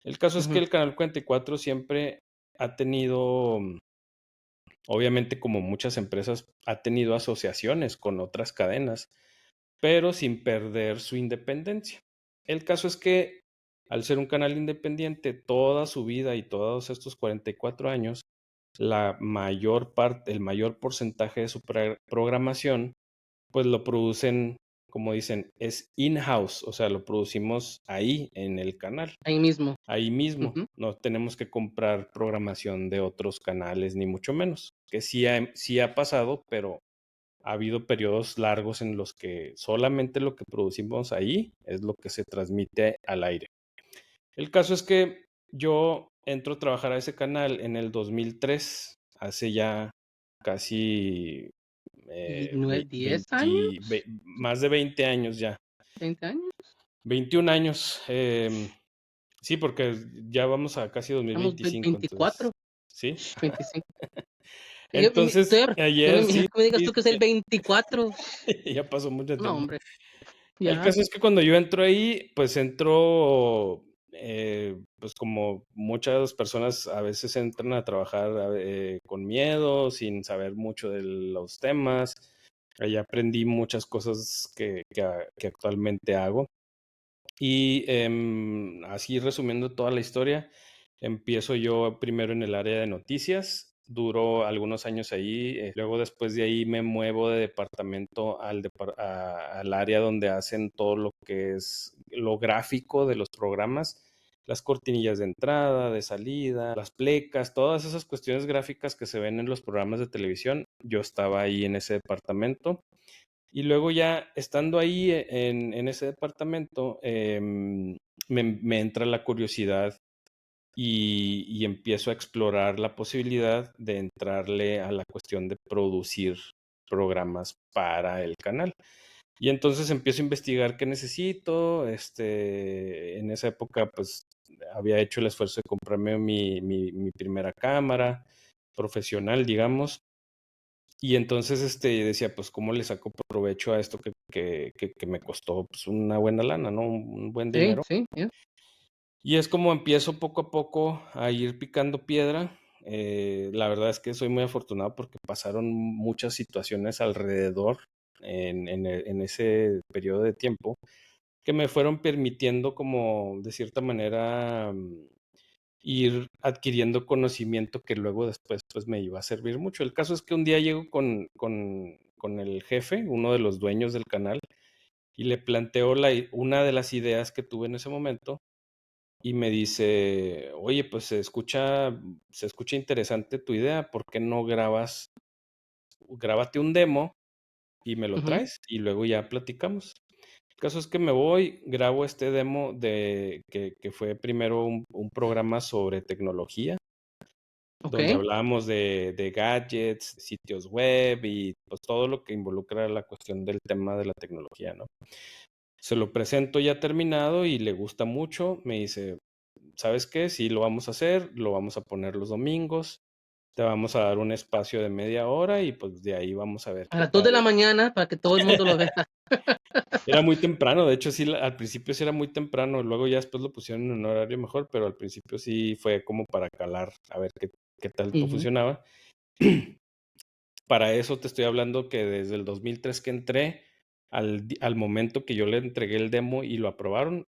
El caso es que Ujú. el Canal 44 siempre ha tenido, obviamente como muchas empresas, ha tenido asociaciones con otras cadenas, pero sin perder su independencia. El caso es que al ser un canal independiente, toda su vida y todos estos 44 años, la mayor parte, el mayor porcentaje de su programación, pues lo producen, como dicen, es in-house, o sea, lo producimos ahí en el canal, Ahí mismo. ahí mismo. Ujú. No tenemos que comprar programación de otros canales, ni mucho menos, que sí ha pasado, pero ha habido periodos largos en los que solamente lo que producimos ahí es lo que se transmite al aire. El caso es que yo entro a trabajar a ese canal en el 2003, hace ya casi Y 10 años, más de 20 años ya, 20 años. 21 años. Sí, porque ya vamos a casi Estamos 2025, entonces, 24, ¿sí? 25. Y Entonces, ayer ya sí, que me digas sí, tú que es el 24. ya pasó mucho No, tiempo. hombre, El ya. caso es que cuando yo entro ahí, pues entro, pues como muchas personas a veces entran a trabajar con miedo, sin saber mucho de los temas. Ahí aprendí muchas cosas que actualmente hago. Y así resumiendo toda la historia, empiezo yo primero en el área de noticias, duro algunos años ahí, luego después de ahí me muevo de departamento al área donde hacen todo lo que es lo gráfico de los programas, las cortinillas de entrada, de salida, las plecas, todas esas cuestiones gráficas que se ven en los programas de televisión. Yo estaba ahí en ese departamento. Y luego ya estando ahí en ese departamento, me entra la curiosidad y empiezo a explorar la posibilidad de entrarle a la cuestión de producir programas para el canal. Y entonces empiezo a investigar qué necesito. En esa época, pues había hecho el esfuerzo de comprarme mi primera cámara profesional, digamos. Y entonces decía, pues, ¿cómo le saco provecho a esto que me costó pues, una buena lana, ¿no? Un buen Sí, dinero. sí, yeah. Y es como empiezo poco a poco a ir picando piedra. La verdad es que soy muy afortunado porque pasaron muchas situaciones alrededor en ese periodo de tiempo que me fueron permitiendo como de cierta manera ir adquiriendo conocimiento que luego después pues me iba a servir mucho. El caso es que un día llego con el jefe, uno de los dueños del canal, y le planteo una de las ideas que tuve en ese momento y me dice, oye, pues se escucha interesante tu idea, ¿por qué no grábate un demo y me lo Ujú. traes y luego ya platicamos? El caso es que me voy, grabo este demo que fue primero un programa sobre tecnología, donde Ok. hablábamos de gadgets, sitios web y pues todo lo que involucra la cuestión del tema de la tecnología, ¿no? Se lo presento ya terminado y le gusta mucho. Me dice, ¿sabes qué? Sí, lo vamos a hacer, lo vamos a poner los domingos, te vamos a dar un espacio de media hora y pues de ahí vamos a ver A qué las 2 de tal. la mañana para que todo el mundo lo vea. Era muy temprano, de hecho sí, al principio sí era muy temprano, luego ya después lo pusieron en un horario mejor, pero al principio sí fue como para calar, a ver qué tanto Ujú. funcionaba. Para eso te estoy hablando que desde el 2003 que entré, al momento que yo le entregué el demo y lo aprobaron,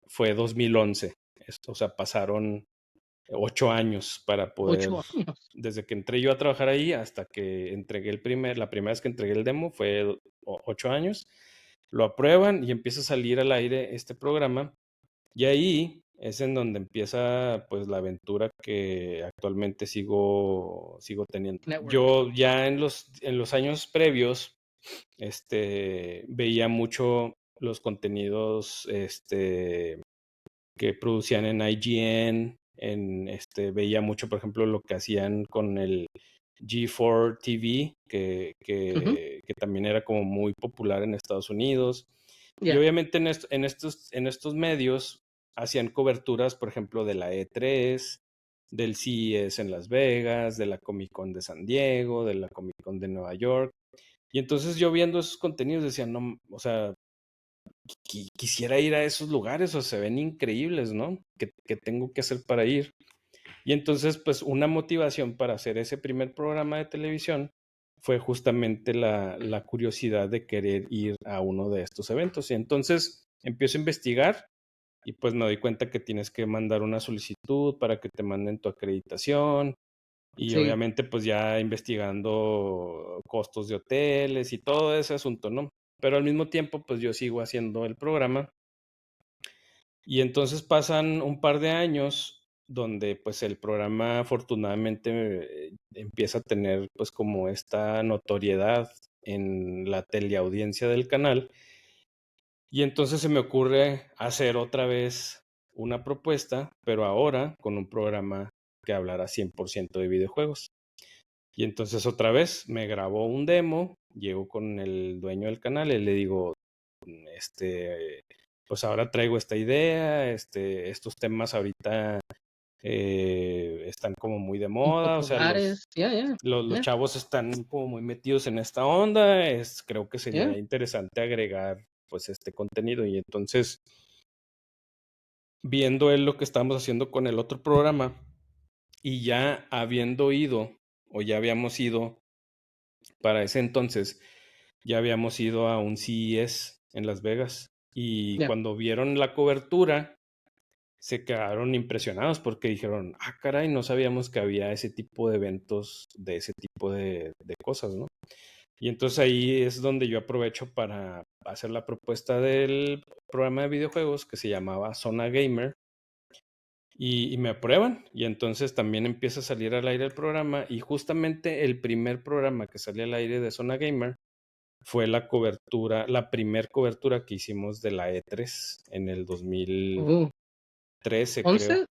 fue 2011. O sea, pasaron 8 años para poder, 8 años. desde que entré yo a trabajar ahí hasta que entregué la primera vez que entregué el demo fue 8 años. Lo aprueban y empieza a salir al aire este programa. Y ahí es en donde empieza pues la aventura que actualmente sigo teniendo. Network. Yo ya en los años previos, veía mucho los contenidos, que producían en IGN, veía mucho, por ejemplo, lo que hacían con el G4 TV, Ujú. que también era como muy popular en Estados Unidos. Y Yeah. obviamente en estos medios hacían coberturas, por ejemplo, de la E3, del CES en Las Vegas, de la Comic Con de San Diego, de la Comic Con de Nueva York. Y entonces yo viendo esos contenidos decía, no, o sea, quisiera ir a esos lugares, o se ven increíbles, ¿no? ¿Qué tengo que hacer para ir? Y entonces, pues una motivación para hacer ese primer programa de televisión fue justamente la curiosidad de querer ir a uno de estos eventos. Y entonces empiezo a investigar y pues me doy cuenta que tienes que mandar una solicitud para que te manden tu acreditación. Y Sí. obviamente pues ya investigando costos de hoteles y todo ese asunto, ¿no? Pero al mismo tiempo pues yo sigo haciendo el programa y entonces pasan un par de años donde pues el programa afortunadamente empieza a tener pues como esta notoriedad en la teleaudiencia del canal y entonces se me ocurre hacer otra vez una propuesta, pero ahora con un programa que hablara 100% de videojuegos. Y entonces otra vez me grabó un demo, llego con el dueño del canal y le digo, este, pues ahora traigo esta idea, estos temas ahorita están como muy de En moda, o sea, populares. Yeah, yeah. los Yeah. chavos están como muy metidos en esta onda, creo que Yeah. sería interesante agregar pues este contenido y entonces viendo él lo que estábamos haciendo con el otro programa y ya habiendo ido o ya habíamos ido Para ese entonces ya habíamos ido a un CES en Las Vegas y Ya. cuando vieron la cobertura se quedaron impresionados porque dijeron, ah, caray, no sabíamos que había ese tipo de eventos, de ese tipo de cosas, ¿no? Y entonces ahí es donde yo aprovecho para hacer la propuesta del programa de videojuegos que se llamaba Zona Gamer y me aprueban. Y entonces también empieza a salir al aire el programa y justamente el primer programa que salió al aire de Zona Gamer fue la cobertura, la primer cobertura que hicimos de la E3 en el 2013, creo. 11,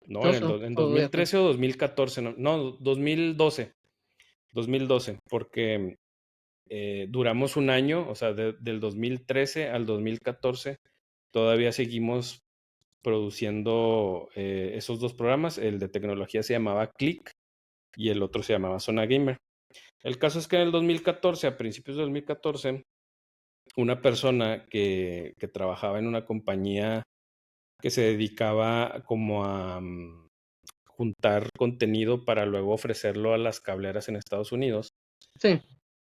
No, 12. en Oh, ya, 2013 o 2014, no, 2012, porque duramos un año, o sea, del 2013 al 2014, todavía seguimos produciendo esos dos programas. El de tecnología se llamaba Click y el otro se llamaba Zona Gamer. El caso es que en el 2014, a principios de 2014, una persona que trabajaba en una compañía que se dedicaba como a juntar contenido para luego ofrecerlo a las cableras en Estados Unidos, Sí.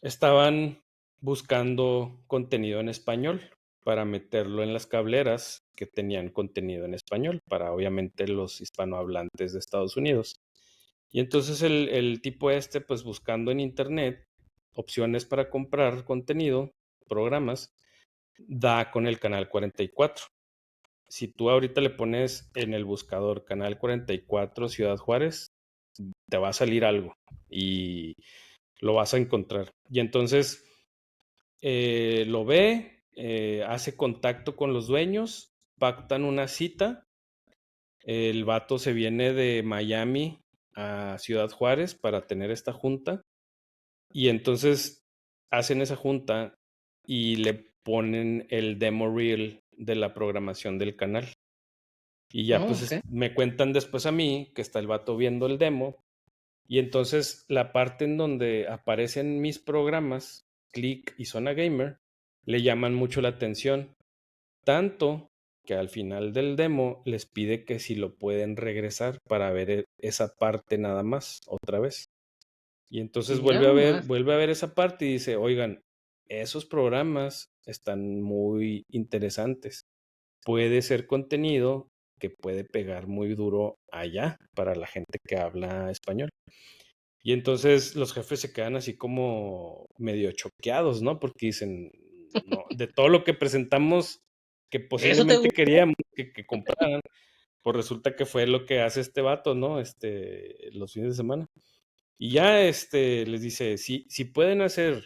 estaban buscando contenido en español para meterlo en las cableras que tenían contenido en español, para obviamente los hispanohablantes de Estados Unidos. Y entonces el tipo pues buscando en internet opciones para comprar contenido, programas, da con el canal 44. Si tú ahorita le pones en el buscador canal 44 Ciudad Juárez, te va a salir algo y lo vas a encontrar. Y entonces lo ve, hace contacto con los dueños, pactan una cita. El vato se viene de Miami a Ciudad Juárez para tener esta junta. Y entonces hacen esa junta y le ponen el demo reel de la programación del canal. Y ya Oh, pues ok. me cuentan después a mí que está el vato viendo el demo. Y entonces la parte en donde aparecen mis programas, Click y Zona Gamer, le llaman mucho la atención. Tanto que al final del demo les pide que si lo pueden regresar para ver esa parte nada más, otra vez. Y entonces Ya nomás. vuelve a ver esa parte y dice, oigan, esos programas están muy interesantes. Puede ser contenido que puede pegar muy duro allá para la gente que habla español. Y entonces los jefes se quedan así como medio choqueados, ¿no? Porque dicen, no, de todo lo que presentamos que ¿Eso te posiblemente gusta? queríamos que compraran, pues resulta que fue lo que hace este vato, ¿no? Los fines de semana. Y ya les dice, si pueden hacer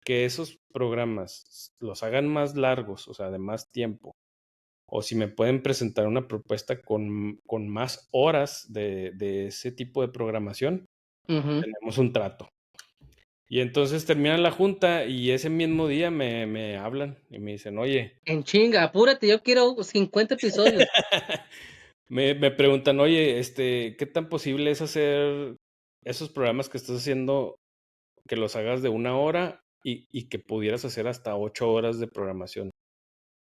que esos programas los hagan más largos, o sea, de más tiempo, o si me pueden presentar una propuesta con más horas de ese tipo de programación, Ujú. tenemos un trato. Y entonces termina la junta y ese mismo día me hablan y me dicen, oye, En chinga, apúrate, yo quiero 50 episodios. me preguntan, oye, ¿qué tan posible es hacer esos programas que estás haciendo, que los hagas de 1 hora y que pudieras hacer hasta 8 horas de programación?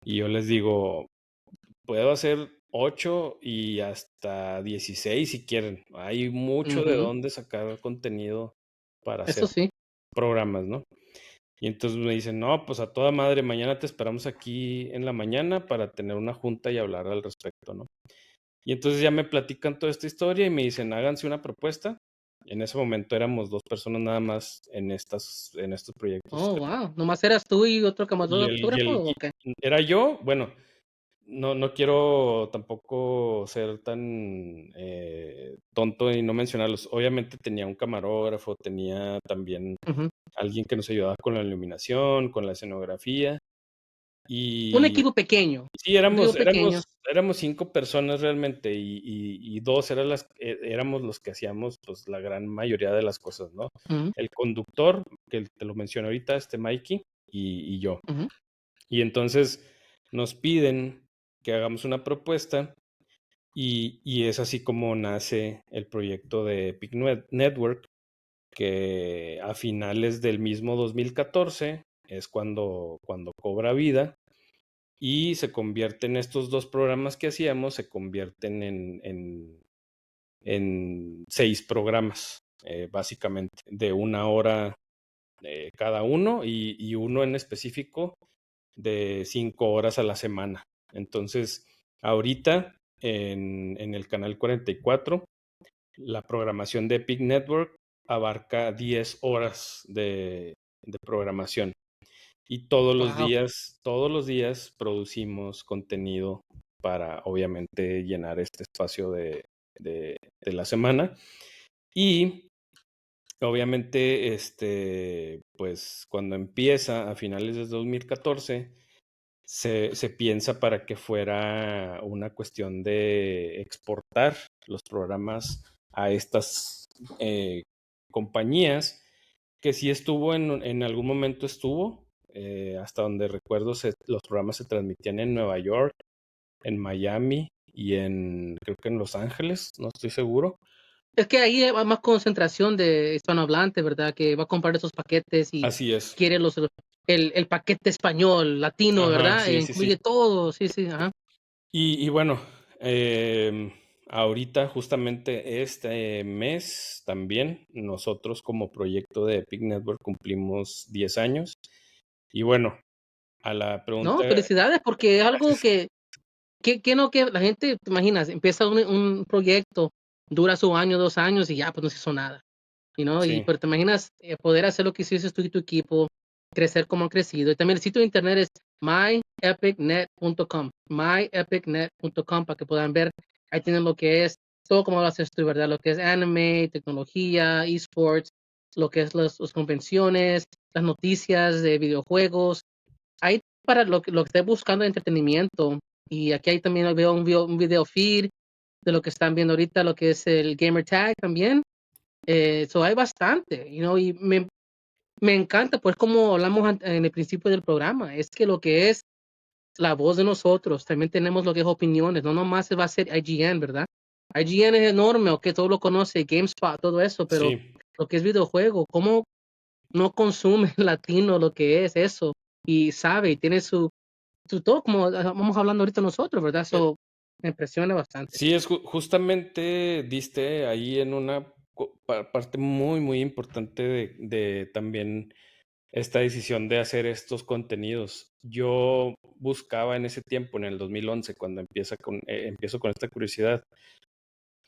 Y yo les digo, puedo hacer 8 y hasta 16 si quieren. Hay mucho de Ujú. dónde sacar contenido para Eso hacer sí. programas, ¿no? Y entonces me dicen, no, pues a toda madre, mañana te esperamos aquí en la mañana para tener una junta y hablar al respecto, ¿no? Y entonces ya me platican toda esta historia y me dicen, háganse una propuesta. En ese momento éramos 2 personas nada más en estos proyectos. Oh, wow. ¿Nomás eras tú y otro Y, camarógrafo o qué? era yo, bueno, no quiero tampoco ser tan tonto y no mencionarlos. Obviamente tenía un camarógrafo, tenía también Ujú. alguien que nos ayudaba con la iluminación, con la escenografía. Un Y equipo pequeño, sí, un equipo pequeño. éramos 5 personas realmente y dos éramos los que hacíamos pues la gran mayoría de las cosas, ¿no? Ujú, El conductor, que te lo menciono ahorita, Mikey, y yo. ujú. Y entonces nos piden que hagamos una propuesta y es así como nace el proyecto de Epic Network, que a finales del mismo 2014 es cuando cobra vida y se convierten estos dos programas que hacíamos, se convierten en 6 programas, básicamente, de 1 hora cada uno y uno en específico de 5 horas a la semana. Entonces, ahorita en el canal 44, la programación de Epic Network abarca 10 horas de programación. Y Wow. todos los días producimos contenido para obviamente llenar este espacio de la semana. Y obviamente, pues cuando empieza a finales de 2014, se piensa para que fuera una cuestión de exportar los programas a estas compañías, que sí estuvo en algún momento estuvo, hasta donde recuerdo los programas se transmitían en Nueva York, en Miami y creo que en Los Ángeles, no estoy seguro. Es que ahí hay más concentración de hispanohablantes, ¿verdad? Que va a comprar esos paquetes y Así es. quiere el paquete español, latino, Ajá, ¿verdad? sí, sí, sí. Incluye todo, sí, sí, ajá. Y bueno, ahorita justamente este mes también nosotros como proyecto de Epic Network cumplimos 10 años. Y bueno, a la No, pregunta, felicidades, porque es algo gracias. que no, que la gente, te imaginas, empieza un proyecto, dura su año, 2 años y ya, pues no se hizo nada. Sí, Pero te imaginas poder hacer lo que hiciste tú y tu equipo, crecer como han crecido. Y también el sitio de internet es myepicnet.com para que puedan ver. Ahí tienen lo que es todo como lo haces tú, ¿verdad? Lo que es anime, tecnología, esports, lo que es las convenciones, las noticias de videojuegos. Ahí para lo que estés buscando de entretenimiento. Y aquí hay también veo un video feed de lo que están viendo ahorita, lo que es el Gamer Tag también. Hay bastante, y me encanta, pues, como hablamos en el principio del programa, es que lo que es la voz de nosotros, también tenemos lo que es opiniones, no nomás va a ser IGN, ¿verdad? IGN es enorme, o que todo lo conoce, GameSpot, todo eso, pero sí. lo que es videojuego, ¿cómo no consume el latino lo que es eso? Y sabe, y tiene su todo, como vamos hablando ahorita nosotros, ¿verdad? Eh, Eso me impresiona bastante. Sí, justamente diste ahí en una parte muy, muy importante de también esta decisión de hacer estos contenidos. Yo buscaba en ese tiempo, en el 2011, cuando empiezo con esta curiosidad,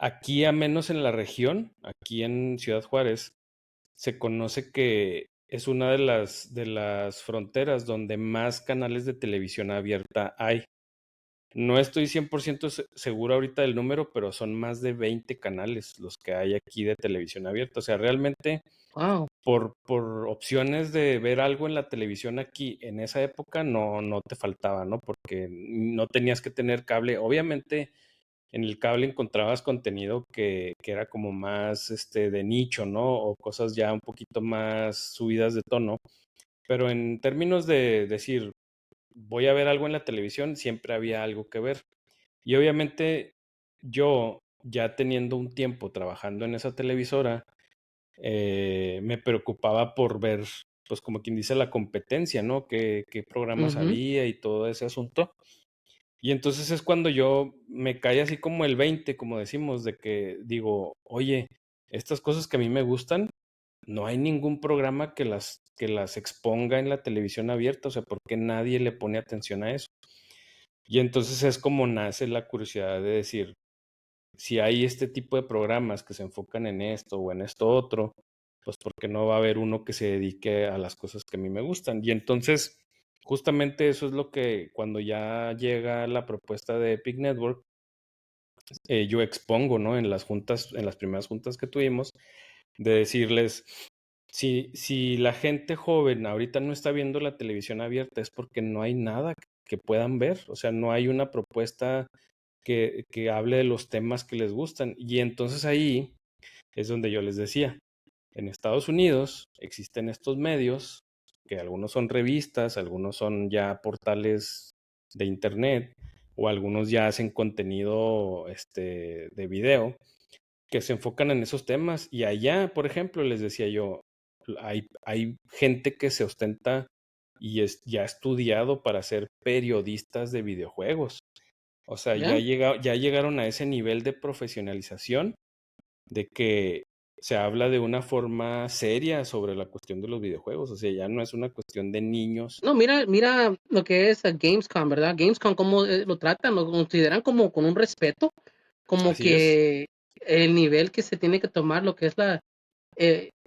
aquí, a menos en la región, aquí en Ciudad Juárez, se conoce que es una de las fronteras donde más canales de televisión abierta hay. No estoy 100% seguro ahorita del número, pero son más de 20 canales los que hay aquí de televisión abierta. O sea, realmente Wow, por opciones de ver algo en la televisión aquí en esa época no te faltaba, ¿no? Porque no tenías que tener cable. Obviamente en el cable encontrabas contenido que era como más de nicho, ¿no? O cosas ya un poquito más subidas de tono. Pero en términos de decir, voy a ver algo en la televisión, siempre había algo que ver. Y obviamente yo, ya teniendo un tiempo trabajando en esa televisora, me preocupaba por ver, pues como quien dice, la competencia, ¿no? ¿Qué programas ujú, había y todo ese asunto? Y entonces es cuando yo me cae así como el 20, como decimos, de que digo, oye, estas cosas que a mí me gustan, no hay ningún programa que las exponga en la televisión abierta, o sea, ¿por qué nadie le pone atención a eso? Y entonces es como nace la curiosidad de decir, si hay este tipo de programas que se enfocan en esto o en esto otro, pues porque no va a haber uno que se dedique a las cosas que a mí me gustan. Y entonces, justamente eso es lo que cuando ya llega la propuesta de Epic Network, yo expongo, ¿no? En las juntas, en las primeras juntas que tuvimos, de decirles, si la gente joven ahorita no está viendo la televisión abierta es porque no hay nada que puedan ver, o sea, no hay una propuesta que hable de los temas que les gustan. Y entonces ahí es donde yo les decía, en Estados Unidos existen estos medios, que algunos son revistas, algunos son ya portales de internet, o algunos ya hacen contenido de video, que se enfocan en esos temas. Y allá, por ejemplo, les decía yo, hay gente que se ostenta y ya ha estudiado para ser periodistas de videojuegos. O sea, ¿ya? ya llegaron a ese nivel de profesionalización de que se habla de una forma seria sobre la cuestión de los videojuegos. O sea, ya no es una cuestión de niños. No, mira lo que es Gamescom, ¿verdad? Gamescom, cómo lo tratan, lo consideran como con un respeto, como Así es, que el nivel que se tiene que tomar, lo que es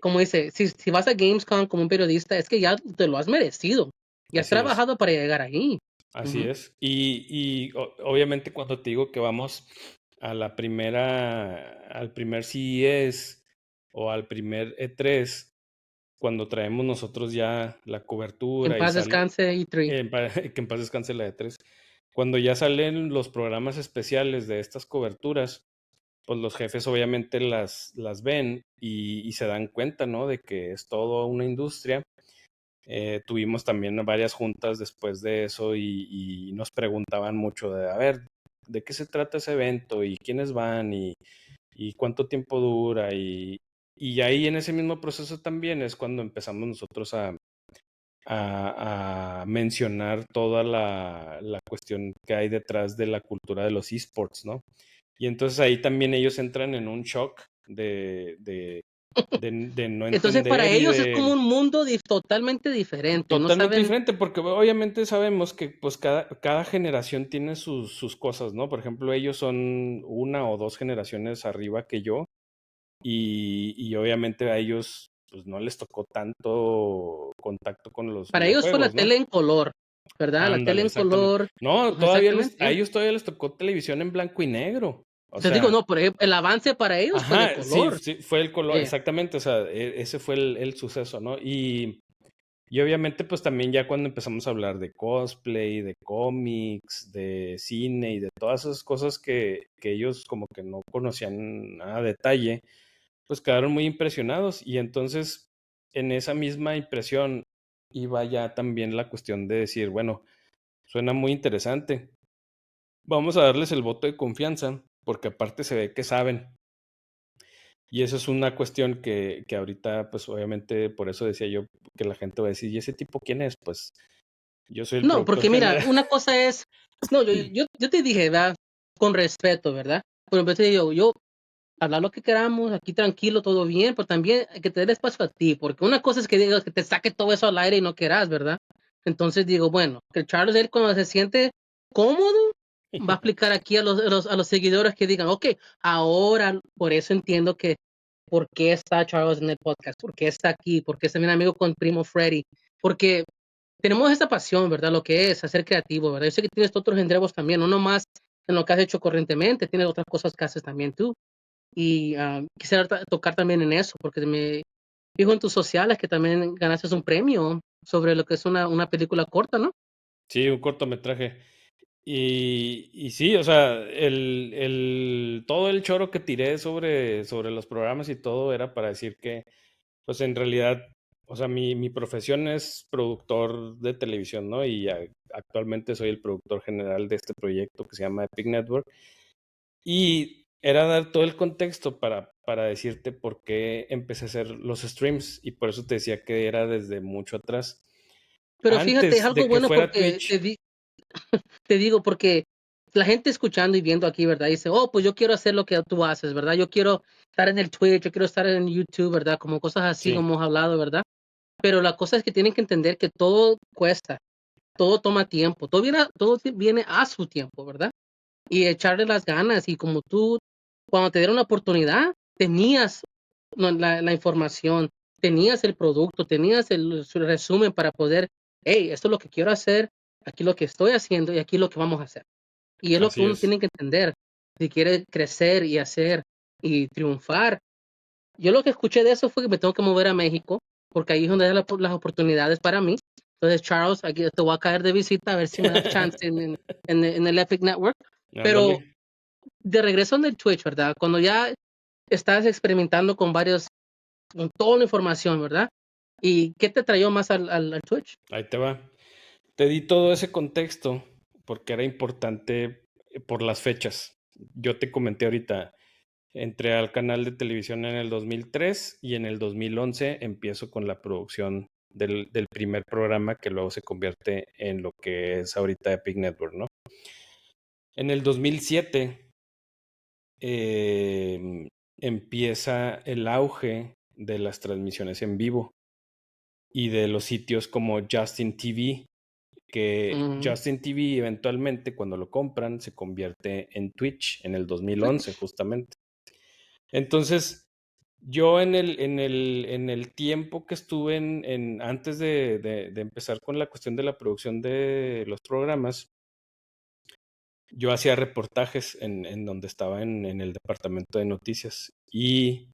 como dice, si vas a Gamescom como un periodista, es que ya te lo has merecido, ya has así es, trabajado para llegar ahí. así Ujú. es. Y obviamente cuando te digo que vamos a al primer CES o al primer E3, cuando traemos nosotros ya la Que en cobertura y paz sale, descanse E3. que en paz descanse la E3, cuando ya salen los programas especiales de estas coberturas, pues los jefes obviamente las ven y se dan cuenta, ¿no? De que es todo una industria. Tuvimos también varias juntas después de eso y nos preguntaban mucho de, a ver, ¿de qué se trata ese evento? ¿Y quiénes van? ¿Y cuánto tiempo dura? Y ahí en ese mismo proceso también es cuando empezamos nosotros a mencionar toda la cuestión que hay detrás de la cultura de los esports, ¿no? Y entonces ahí también ellos entran en un shock de no Entonces para entender y ellos es como de un mundo totalmente diferente, no totalmente saben. diferente, porque obviamente sabemos que pues cada generación tiene sus cosas, ¿no? Por ejemplo, ellos son una o dos generaciones arriba que yo y obviamente a ellos pues no les tocó tanto contacto con los Para ellos fue la videojuegos, ¿no? tele en color, ¿verdad? La tele Ándale, en exactamente. color, No, exactamente. a ellos todavía les tocó televisión en blanco y negro. O Te digo, sea, no, por ejemplo, el avance para ellos fue de ajá, sí, color. sí, fue el color, Eh, exactamente, o sea, ese fue el suceso, ¿no? Y obviamente, pues también ya cuando empezamos a hablar de cosplay, de cómics, de cine y de todas esas cosas que ellos como que no conocían a detalle, pues quedaron muy impresionados. Y entonces, en esa misma impresión iba ya también la cuestión de decir, bueno, suena muy interesante. Vamos a darles el voto de confianza, porque aparte se ve que saben. Y eso es una cuestión que ahorita, pues obviamente, por eso decía yo que la gente va a decir, ¿y ese tipo quién es? Pues yo soy el no, productor porque mira, general. una cosa es, no, yo te dije, ¿verdad? Con respeto, ¿verdad? Pero te digo, yo, hablar lo que queramos, aquí tranquilo, todo bien, pero también hay que tener espacio a ti, porque una cosa es que digas que te saque todo eso al aire y no quieras, ¿verdad? Entonces digo, bueno, que Charles, él cuando se siente cómodo, va a explicar aquí a los seguidores que digan, ok, ahora, por eso entiendo que, ¿por qué está Charles en el podcast? ¿Por qué está aquí? ¿Por qué está mi amigo con Primo Freddy? Porque tenemos esa pasión, ¿verdad? Lo que es hacer creativo, ¿verdad? Yo sé que tienes otros endeavors también, no nomás en lo que has hecho corrientemente, tienes otras cosas que haces también tú. Y quisiera tocar también en eso, porque me fijo en tus sociales que también ganaste un premio sobre lo que es una película corta, ¿no? Sí, un cortometraje. Y sí, o sea, todo el choro que tiré sobre los programas y todo era para decir que, pues en realidad, o sea, mi profesión es productor de televisión, ¿no? Y actualmente soy el productor general de este proyecto que se llama Epic Network. Y era dar todo el contexto para decirte por qué empecé a hacer los streams y por eso te decía que era desde mucho atrás. Pero fíjate, es Antes algo de que bueno fuera porque Twitch, te digo, porque la gente escuchando y viendo aquí, ¿verdad? Dice, oh, pues yo quiero hacer lo que tú haces, ¿verdad? Yo quiero estar en el Twitch, yo quiero estar en YouTube, ¿verdad? Como cosas así sí, como hemos hablado, ¿verdad? Pero la cosa es que tienen que entender que todo cuesta, todo toma tiempo, todo viene a su tiempo, ¿verdad? Y echarle las ganas. Y como tú, cuando te dieron la oportunidad, tenías la información, tenías el producto, tenías su resumen para poder, hey, esto es lo que quiero hacer, aquí lo que estoy haciendo y aquí lo que vamos a hacer. Y es lo que así uno es. tiene que entender. Si quiere crecer y hacer y triunfar. Yo lo que escuché de eso fue que me tengo que mover a México, porque ahí es donde hay las oportunidades para mí. Entonces, Charles, aquí te voy a caer de visita a ver si me das chance en el Epic Network. Ándale. Pero de regreso en el Twitch, ¿verdad? Cuando ya estás experimentando con toda la información, ¿verdad? ¿Y qué te trayó más al Twitch? Ahí te va. Te di todo ese contexto porque era importante por las fechas. Yo te comenté ahorita, entré al canal de televisión en el 2003 y en el 2011 empiezo con la producción del primer programa que luego se convierte en lo que es ahorita Epic Network, ¿no? En el 2007 empieza el auge de las transmisiones en vivo y de los sitios como Justin TV, que Mm, Justin TV eventualmente cuando lo compran se convierte en Twitch en el 2011 justamente. Entonces, yo en el tiempo que estuve antes de empezar con la cuestión de la producción de los programas, yo hacía reportajes en donde estaba en el departamento de noticias. Y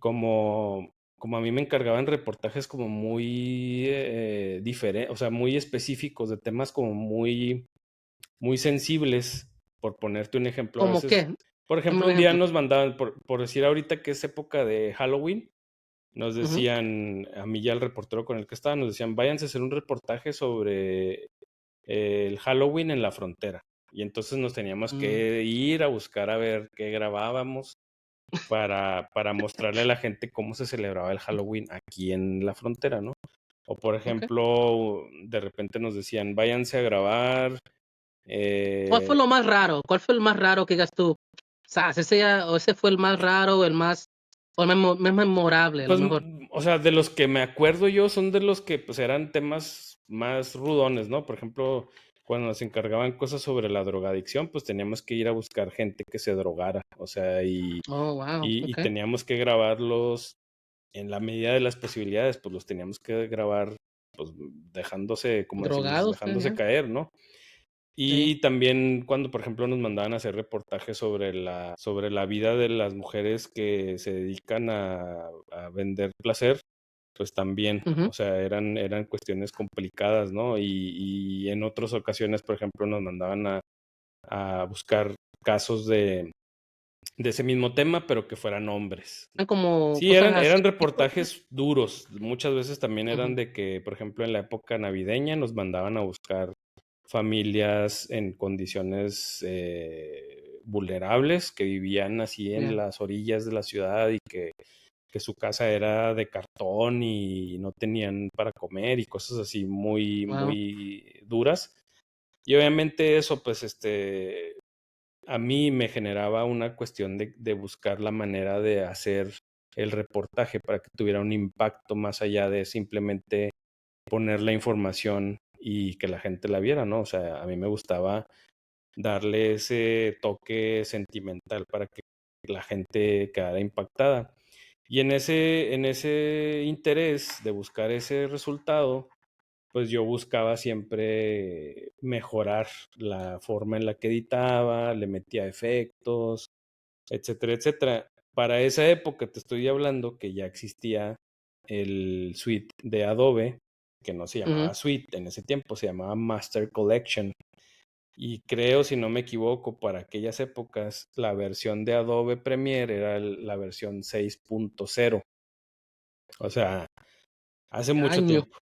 como a mí me encargaban reportajes como muy diferentes, o sea, muy específicos de temas como muy, muy sensibles, por ponerte un ejemplo, a ¿Cómo veces, qué? por Dame ejemplo, un un día ejemplo. nos mandaban, por decir ahorita que es época de Halloween, nos Ujú. decían, a mí ya el reportero con el que estaba, nos decían, váyanse a hacer un reportaje sobre el Halloween en la frontera. Y entonces nos teníamos Mm, que ir a buscar a ver qué grabábamos para mostrarle a la gente cómo se celebraba el Halloween aquí en la frontera, ¿no? O por ok. ejemplo, de repente nos decían, váyanse a grabar. ¿Cuál fue lo más raro? ¿Cuál fue el más raro que digas tú? O sea, ese fue el más raro, o el más memorable, a lo Pues, mejor. o sea, de los que me acuerdo yo son de los que pues eran temas más rudones, ¿no? Por ejemplo, cuando nos encargaban cosas sobre la drogadicción, pues teníamos que ir a buscar gente que se drogara, o sea, y, Oh, wow, y, y ok. teníamos que grabarlos en la medida de las posibilidades, pues los teníamos que grabar, pues dejándose, como decimos, Drogados, dejándose ya. caer, ¿no? Sí. Y también cuando, por ejemplo, nos mandaban a hacer reportajes sobre la vida de las mujeres que se dedican a vender placer, pues también, Ujú. o sea, eran cuestiones complicadas, ¿no? Y en otras ocasiones, por ejemplo, nos mandaban a buscar casos de ese mismo tema, pero que fueran hombres. Eran como Sí, cosas así, eran tipo. reportajes duros. Muchas veces también eran Ujú. de que, por ejemplo, en la época navideña nos mandaban a buscar familias en condiciones vulnerables que vivían así en Ya. las orillas de la ciudad y que su casa era de cartón y no tenían para comer y cosas así muy, Wow. muy duras. Y obviamente eso, pues, a mí me generaba una cuestión de buscar la manera de hacer el reportaje para que tuviera un impacto más allá de simplemente poner la información y que la gente la viera, ¿no? O sea, a mí me gustaba darle ese toque sentimental para que la gente quedara impactada. Y en ese interés de buscar ese resultado, pues yo buscaba siempre mejorar la forma en la que editaba, le metía efectos, etcétera, etcétera. Para esa época te estoy hablando que ya existía el suite de Adobe, que no se Ujú. llamaba suite en ese tiempo, se llamaba Master Collection. Y creo, si no me equivoco, para aquellas épocas, la versión de Adobe Premiere era la versión 6.0. O sea, hace mucho Años. tiempo.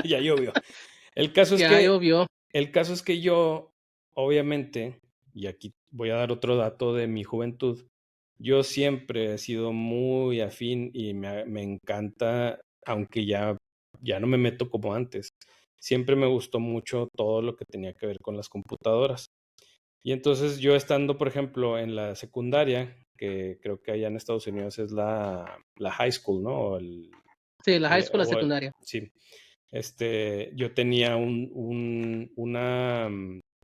Ya llovió. El caso es Ya que, llovió. el caso es que yo, obviamente, y aquí voy a dar otro dato de mi juventud, yo siempre he sido muy afín y me encanta, aunque ya no me meto como antes, siempre me gustó mucho todo lo que tenía que ver con las computadoras. Y entonces yo estando, por ejemplo, en la secundaria, que creo que allá en Estados Unidos es la high school, ¿no? Sí, la high school, la O secundaria. sí, yo tenía una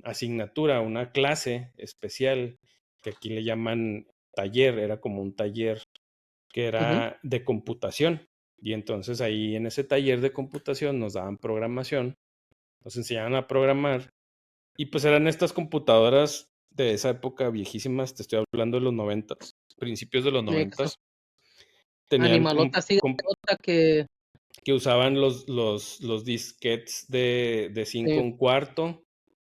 asignatura, una clase especial, que aquí le llaman taller, era como un taller que Ujú. era de computación. Y entonces ahí en ese taller de computación nos daban programación, nos enseñaban a programar y pues eran estas computadoras de esa época viejísimas, te estoy hablando de los noventas, principios de los Eso. noventas, tenían Animalota así grandota que usaban los disquetes de 5 que un cuarto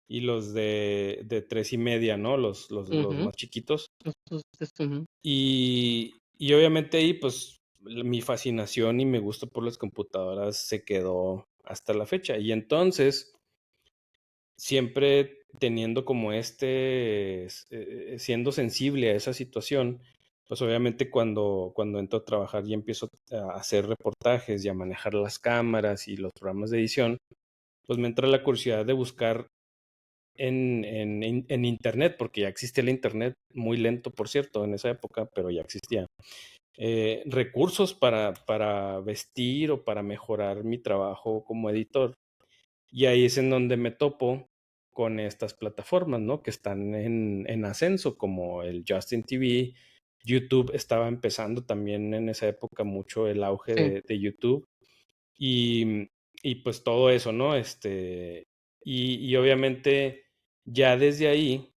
y los de 3 y media, ¿no? Los ujú. más chiquitos. Ujú. Y obviamente ahí, pues, mi fascinación y mi gusto por las computadoras se quedó hasta la fecha. Y entonces, siempre teniendo como siendo sensible a esa situación, pues obviamente cuando entro a trabajar y empiezo a hacer reportajes y a manejar las cámaras y los programas de edición, pues me entra la curiosidad de buscar en internet, porque ya existía el internet, muy lento, por cierto, en esa época, pero ya existía. Recursos para vestir o para mejorar mi trabajo como editor. Y ahí es en donde me topo con estas plataformas, ¿no? Que están en ascenso, como el Justin TV. YouTube estaba empezando también en esa época mucho el auge Sí. de YouTube. Y pues todo eso, ¿no? Y obviamente ya desde ahí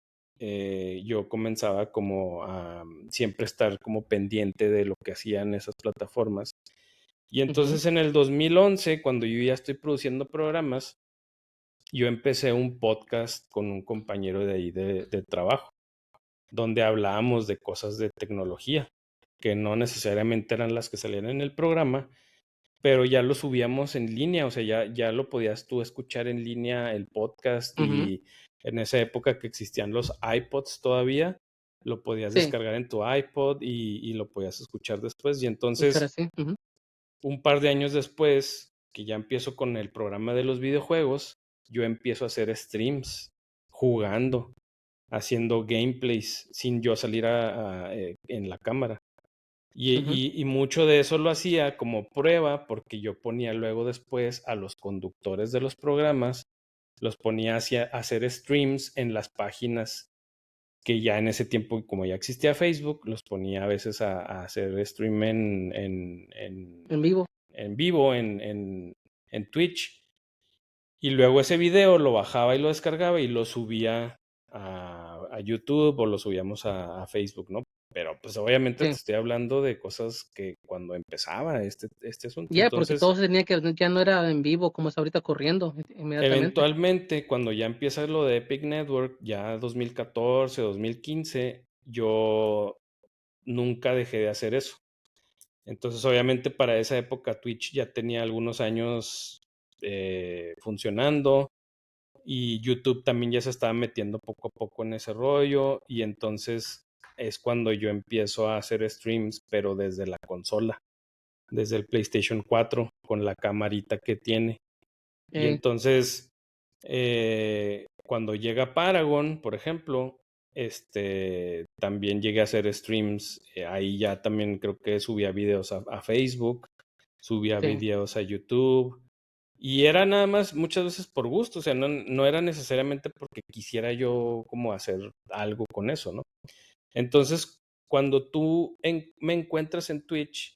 yo comenzaba como a siempre estar como pendiente de lo que hacían esas plataformas. Y Ujú. entonces en el 2011, cuando yo ya estoy produciendo programas, yo empecé un podcast con un compañero de ahí de trabajo, donde hablábamos de cosas de tecnología, que no necesariamente eran las que salían en el programa, pero ya lo subíamos en línea, o sea, ya lo podías tú escuchar en línea el podcast Ujú. y en esa época que existían los iPods todavía, lo podías Sí, descargar en tu iPod y lo podías escuchar después. Y usar entonces, así. Ujú. un par de años después, que ya empiezo con el programa de los videojuegos, yo empiezo a hacer streams jugando, haciendo gameplays sin yo salir en la cámara. Ujú. Y mucho de eso lo hacía como prueba porque yo ponía luego después a los conductores de los programas, los ponía a hacer streams en las páginas que ya en ese tiempo, como ya existía Facebook, los ponía a veces a hacer stream En vivo. en vivo en Twitch. Y luego ese video lo bajaba y lo descargaba y lo subía a YouTube o lo subíamos a Facebook, ¿no? Pero pues obviamente te Sí. estoy hablando de cosas que cuando empezaba este asunto. Ya, porque Entonces, todo se tenía que, ya no era en vivo como es ahorita corriendo inmediatamente. eventualmente, cuando ya empieza lo de Epic Network, ya 2014, 2015, yo nunca dejé de hacer eso. Entonces, obviamente, para esa época Twitch ya tenía algunos años funcionando. Y YouTube también ya se estaba metiendo poco a poco en ese rollo y entonces es cuando yo empiezo a hacer streams, pero desde la consola, desde el PlayStation 4 con la camarita que tiene. Y Eh, entonces, cuando llega Paragon, por ejemplo, también llegué a hacer streams, ahí ya también creo que subía videos a Facebook, subía sí. videos a YouTube. Y era nada más muchas veces por gusto, o sea, no era necesariamente porque quisiera yo como hacer algo con eso, ¿no? Entonces, cuando tú me encuentras en Twitch,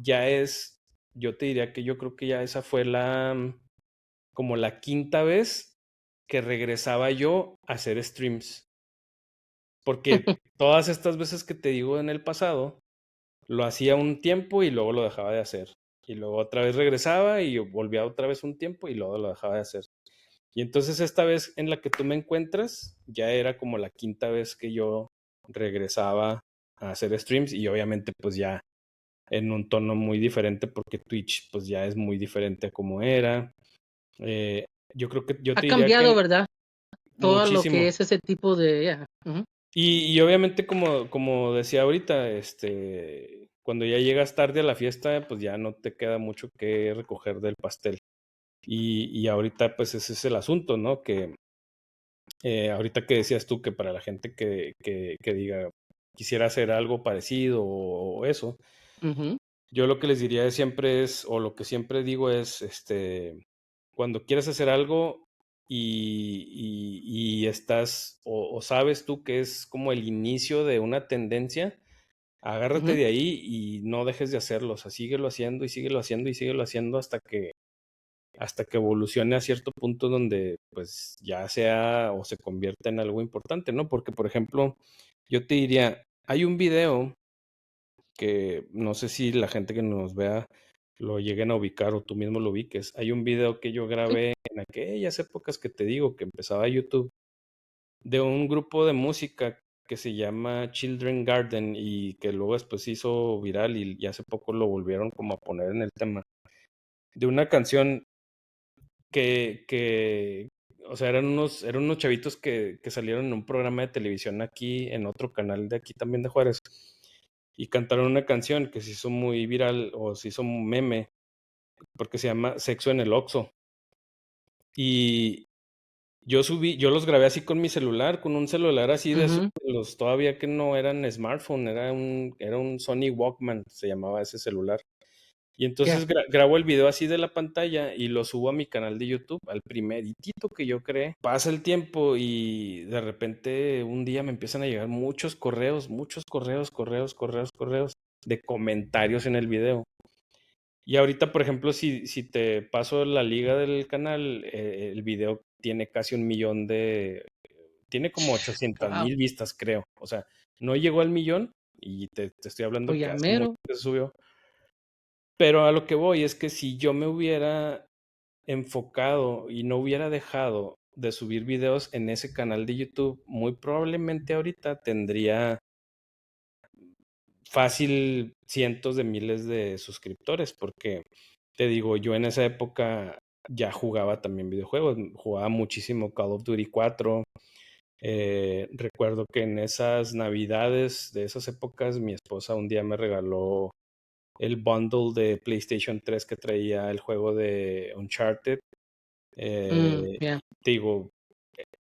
ya es, yo te diría que yo creo que ya esa fue como la quinta vez que regresaba yo a hacer streams. Porque todas estas veces que te digo en el pasado, lo hacía un tiempo y luego lo dejaba de hacer. Y luego otra vez regresaba y volvía otra vez un tiempo y luego lo dejaba de hacer. Y entonces esta vez en la que tú me encuentras, ya era como la quinta vez que yo regresaba a hacer streams y obviamente pues ya en un tono muy diferente porque Twitch pues ya es muy diferente a como era. Eh, yo creo que yo Ha te diría cambiado, que ¿verdad? Todo lo que muchísimo. es ese tipo de, ya. Ujú. Y obviamente como decía ahorita, cuando ya llegas tarde a la fiesta, pues ya no te queda mucho que recoger del pastel. Y ahorita pues ese es el asunto, ¿no? Que ahorita que decías tú que para la gente que diga quisiera hacer algo parecido o eso, Ujú. yo lo que les diría siempre es, o lo que siempre digo es, cuando quieres hacer algo y estás, o sabes tú que es como el inicio de una tendencia, agárrate Ujú. de ahí y no dejes de hacerlo, o sea, síguelo haciendo y síguelo haciendo y síguelo haciendo hasta que evolucione a cierto punto donde pues ya sea o se convierta en algo importante, ¿no? Porque, por ejemplo, yo te diría, hay un video que no sé si la gente que nos vea lo lleguen a ubicar o tú mismo lo ubiques. Hay un video que yo Sí. grabé en aquellas épocas que te digo que empezaba YouTube de un grupo de música que se llama Children Garden y que luego después se hizo viral y hace poco lo volvieron como a poner en el tema de una canción que o sea, eran unos chavitos que salieron en un programa de televisión aquí, en otro canal de aquí también de Juárez, y cantaron una canción que se hizo muy viral o se hizo un meme, porque se llama Sexo en el Oxxo. Y, yo los grabé así con mi celular, con un celular así de esos, Ujú. los todavía que no eran smartphone, era un Sony Walkman, se llamaba ese celular. Y Ya. entonces grabo el video así de la pantalla y lo subo a mi canal de YouTube, al primeritito que yo creé. Pasa el tiempo y de repente un día me empiezan a llegar muchos correos de comentarios en el video. Y ahorita, por ejemplo, si te paso la liga del canal, el video tiene casi 1 millón tiene como 800 Wow. mil vistas, creo. O sea, no llegó al millón y te estoy hablando Pues que ya hace mucho mero. que se subió. Pero a lo que voy es que si yo me hubiera enfocado y no hubiera dejado de subir videos en ese canal de YouTube, muy probablemente ahorita tendría fácil cientos de miles de suscriptores, porque te digo, yo en esa época ya jugaba también videojuegos, jugaba muchísimo Call of Duty 4. Recuerdo que en esas navidades de esas épocas mi esposa un día me regaló el bundle de PlayStation 3 que traía el juego de Uncharted. Ya. Te digo,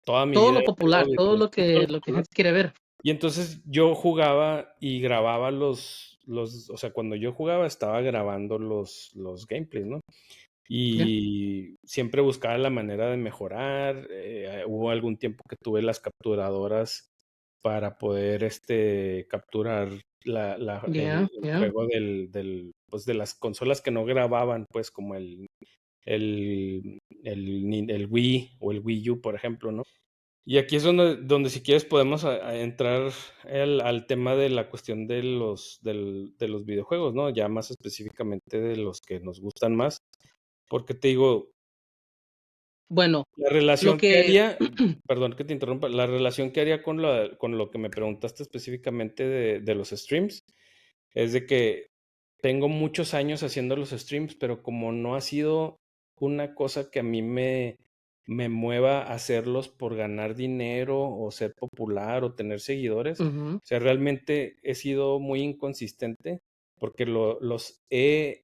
toda mi Todo vida lo he jugado popular, todo videojuegos, sí, todo lo lo que popular. gente quiere ver. Y entonces yo jugaba y grababa o sea, cuando yo jugaba estaba grabando los gameplays, ¿no? Ya. Y siempre buscaba la manera de mejorar. Hubo algún tiempo que tuve las capturadoras para poder capturar el Ya. Ya. juego pues de las consolas que no grababan, pues como el Wii o el Wii U, por ejemplo, ¿no? Y aquí es donde si quieres podemos a entrar al tema de la cuestión de los videojuegos, ¿no? Ya más específicamente de los que nos gustan más. Porque te digo, Bueno, la lo relación que que haría, perdón que te interrumpa, la relación que haría con lo que me preguntaste específicamente de los streams, es de que tengo muchos años haciendo los streams, pero como no ha sido una cosa que a mí me mueva a hacerlos por ganar dinero o ser popular o tener seguidores, ujú, o sea, realmente he sido muy inconsistente porque los he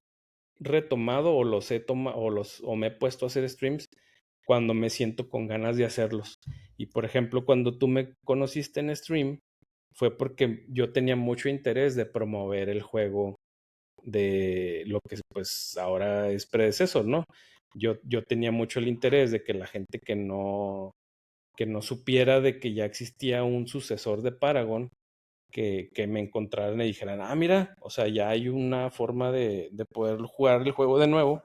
retomado o los he tomado o me he puesto a hacer streams cuando me siento con ganas de hacerlos. Y por ejemplo, cuando tú me conociste en stream, fue porque yo tenía mucho interés de promover el juego de lo que pues ahora es predecesor, ¿no? Yo tenía mucho el interés de que la gente que no supiera de que ya existía un sucesor de Paragon, que me encontraran y dijeran, ah, mira, o sea, ya hay una forma de poder jugar el juego de nuevo.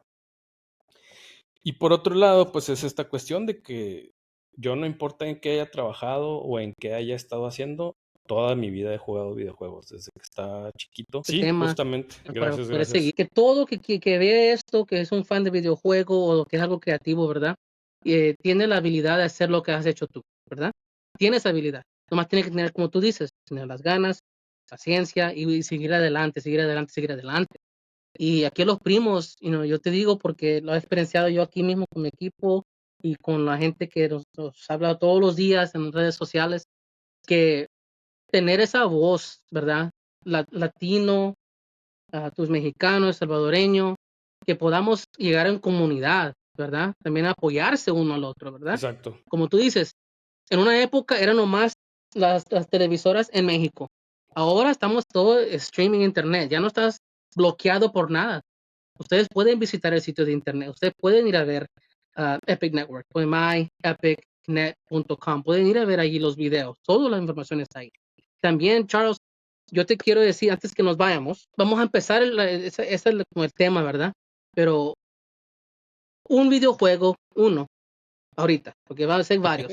Y por otro lado, pues es esta cuestión de que yo no importa en qué haya trabajado o en qué haya estado haciendo, toda mi vida he jugado videojuegos desde que estaba chiquito. el Sí, tema justamente. para Gracias, poder gracias. seguir. Que todo que ve esto, que es un fan de videojuego o que es algo creativo, ¿verdad? Tiene la habilidad de hacer lo que has hecho tú, ¿verdad? Tiene esa habilidad. Nomás tiene que tener, como tú dices, tener las ganas, paciencia y seguir adelante, seguir adelante, seguir adelante. Y aquí los primos, yo te digo porque lo he experienciado yo aquí mismo con mi equipo y con la gente que nos habla todos los días en redes sociales, que tener esa voz, ¿verdad? Latino, tus mexicanos, salvadoreño, que podamos llegar en comunidad, ¿verdad? También apoyarse uno al otro, ¿verdad? Exacto. Como tú dices, en una época eran nomás las televisoras en México. Ahora estamos todo streaming internet, ya no estás bloqueado por nada. Ustedes pueden visitar el sitio de internet, ustedes pueden ir a ver Epic Network, myepicnet.com, pueden ir a ver allí los videos, toda la información está ahí. También, Charles, yo te quiero decir, antes que nos vayamos, vamos a empezar, ese es como el tema, ¿verdad? Pero un videojuego, uno, ahorita, porque van a ser varios,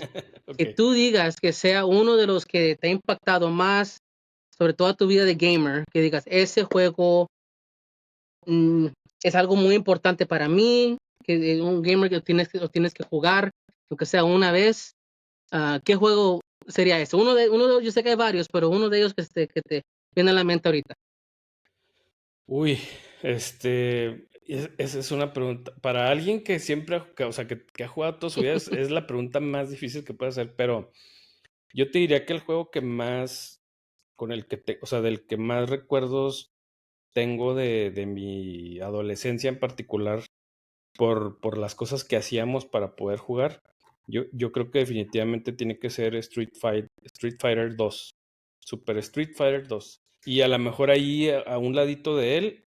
que Ok. tú digas que sea uno de los que te ha impactado más sobre toda tu vida de gamer, que digas, ese juego mm, es algo muy importante para mí, que un gamer que lo tienes que jugar, aunque sea una vez. ¿Qué juego sería ese? Yo sé que hay varios, pero uno de ellos que te viene a la mente ahorita. Uy, esa es una pregunta. Para alguien que siempre, o sea, que ha jugado toda su vida, es la pregunta más difícil que puede hacer, pero yo te diría que el juego que más, o sea, del que más recuerdos tengo de mi adolescencia en particular, por las cosas que hacíamos para poder jugar, Yo creo que definitivamente tiene que ser Street Fighter 2. Super Street Fighter 2. Y a lo mejor ahí a un ladito de él,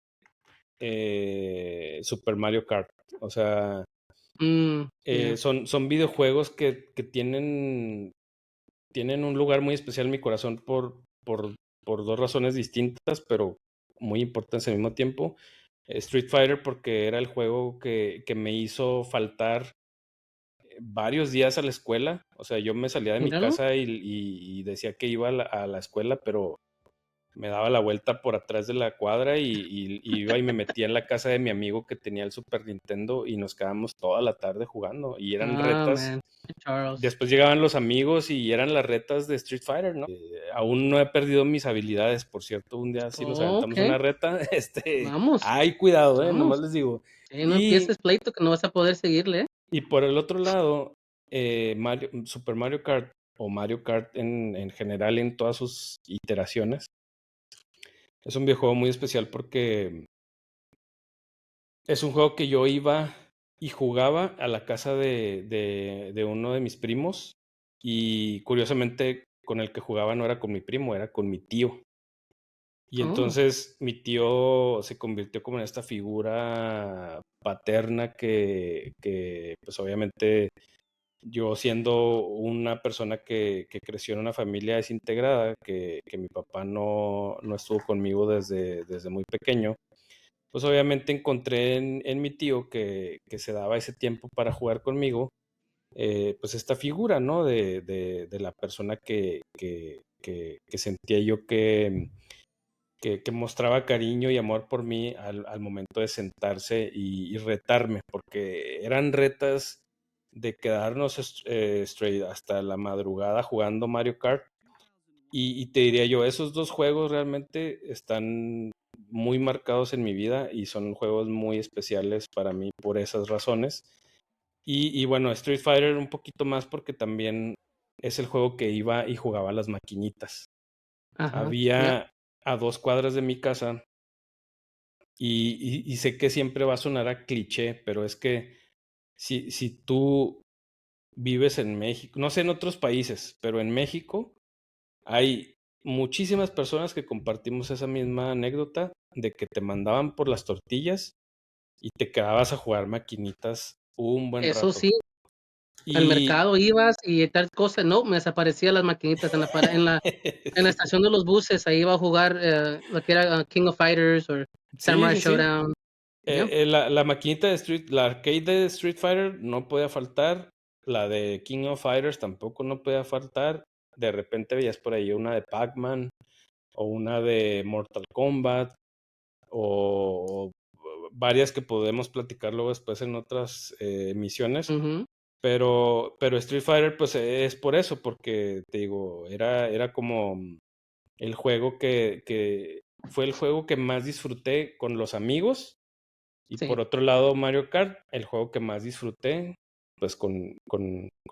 Super Mario Kart. O sea, Yeah. son videojuegos que tienen un lugar muy especial en mi corazón por dos razones distintas, pero muy importantes al mismo tiempo. Street Fighter porque era el juego que me hizo faltar varios días a la escuela. O sea, yo me salía de mi Míralo. casa y decía que iba a la escuela, pero me daba la vuelta por atrás de la cuadra y iba y me metía en la casa de mi amigo que tenía el Super Nintendo y nos quedábamos toda la tarde jugando. Y eran retas. Man. Charles. Después llegaban los amigos y eran las retas de Street Fighter, ¿no? Aún no he perdido mis habilidades, por cierto. Un día si nos aventamos Ok. una reta, Vamos. ay, cuidado, nomás Vamos. les digo. Sí, no Y, empieces pleito que no vas a poder seguirle. y por el otro lado, Super Mario Kart o Mario Kart en general en todas sus iteraciones, es un videojuego muy especial porque es un juego que yo iba y jugaba a la casa de uno de mis primos y curiosamente con el que jugaba no era con mi primo, era con mi tío. Y Oh, entonces mi tío se convirtió como en esta figura paterna que pues obviamente yo siendo una persona que creció en una familia desintegrada, que mi papá no estuvo conmigo desde muy pequeño, pues obviamente encontré en mi tío que se daba ese tiempo para jugar conmigo, pues esta figura, ¿no? De la persona que sentía yo que mostraba cariño y amor por mí al momento de sentarse y retarme, porque eran retas de quedarnos straight hasta la madrugada jugando Mario Kart. Y te diría yo, esos dos juegos realmente están muy marcados en mi vida y son juegos muy especiales para mí por esas razones. Y bueno, Street Fighter un poquito más porque también es el juego que iba y jugaba a las maquinitas. ajá. Ya. Había a 2 cuadras de mi casa y sé que siempre va a sonar a cliché, pero es que si tú vives en México, no sé en otros países, pero en México hay muchísimas personas que compartimos esa misma anécdota de que te mandaban por las tortillas y te quedabas a jugar maquinitas un buen Eso rato. sí, al Y mercado ibas y tal cosa, no, me desaparecían las maquinitas en la estación de los buses, ahí iba a jugar lo que era King of Fighters o sí, Samurai sí, sí. Showdown. Yeah. La maquinita de la arcade de Street Fighter no podía faltar. La de King of Fighters tampoco no podía faltar. De repente veías por ahí una de Pac-Man o una de Mortal Kombat o varias que podemos platicar luego después en otras emisiones. Ujú. Pero Street Fighter pues es por eso, porque te digo, era como el juego que fue el juego que más disfruté con los amigos y Sí, por otro lado Mario Kart, el juego que más disfruté pues con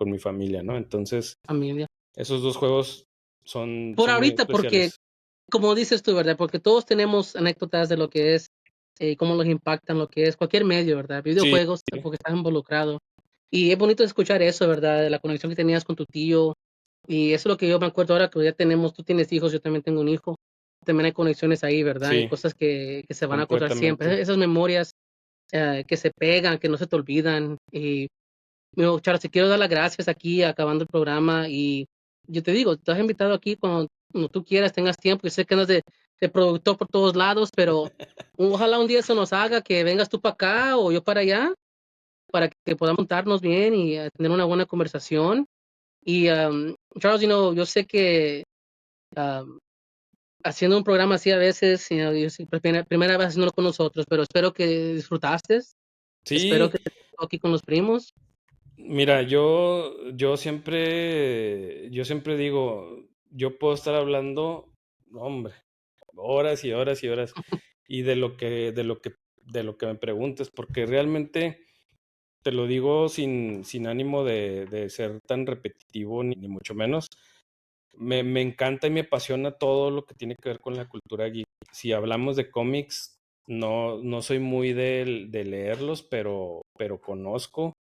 mi familia, ¿no? Entonces familia. esos dos juegos son, Por son muy ahorita, porque especiales. como dices tú, ¿verdad? Porque todos tenemos anécdotas de lo que es, cómo los impactan, lo que es cualquier medio, ¿verdad? Sí, Videojuegos, porque estás involucrado. Y es bonito escuchar eso, ¿verdad? De la conexión que tenías con tu tío. Y eso es lo que yo me acuerdo ahora que ya tenemos, tú tienes hijos, yo también tengo un hijo. También hay conexiones ahí, ¿verdad? Y sí, cosas que se van a acordar completamente. siempre. Esas memorias que se pegan, que no se te olvidan. Y, Charles, te quiero dar las gracias aquí, acabando el programa. Y yo te digo, te has invitado aquí cuando tú quieras, tengas tiempo. Yo sé que andas de productor por todos lados, pero ojalá un día eso nos haga que vengas tú para acá o yo para allá, para que podamos juntarnos bien y tener una buena conversación. Y Charles, yo sé que um, haciendo un programa así a veces, yo sí, primera vez haciéndolo con nosotros, pero espero que disfrutaste. Espero Sí, que te quedes aquí con los primos. mira, yo siempre digo, yo puedo estar hablando, hombre, horas y horas y horas, y de lo que me preguntes, porque realmente te lo digo sin ánimo de ser tan repetitivo, ni mucho menos. Me encanta y me apasiona todo lo que tiene que ver con la cultura geek. Si hablamos de cómics, no soy muy de leerlos, pero conozco.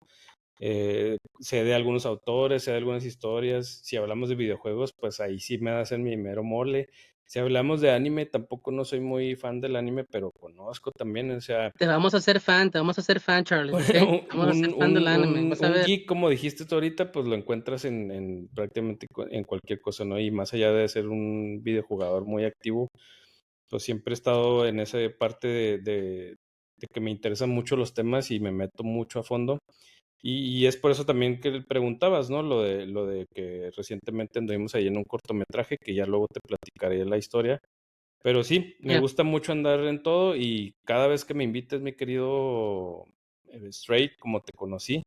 Sé de algunos autores, sé de algunas historias. Si hablamos de videojuegos, pues ahí sí me hacen mi mero mole. Si hablamos de anime, tampoco no soy muy fan del anime, pero conozco también, o sea, Te vamos a hacer fan, Charles, ¿ok? Vamos a ser fan del anime, vas a un ver. geek, como dijiste tú ahorita, pues lo encuentras en prácticamente en cualquier cosa, ¿no? Y más allá de ser un videojugador muy activo, pues siempre he estado en esa parte de que me interesan mucho los temas y me meto mucho a fondo. Y es por eso también que preguntabas, ¿no? Lo de que recientemente anduvimos ahí en un cortometraje, que ya luego te platicaré la historia. Pero sí, me Yeah. gusta mucho andar en todo y cada vez que me invites, mi querido Straight, como te conocí,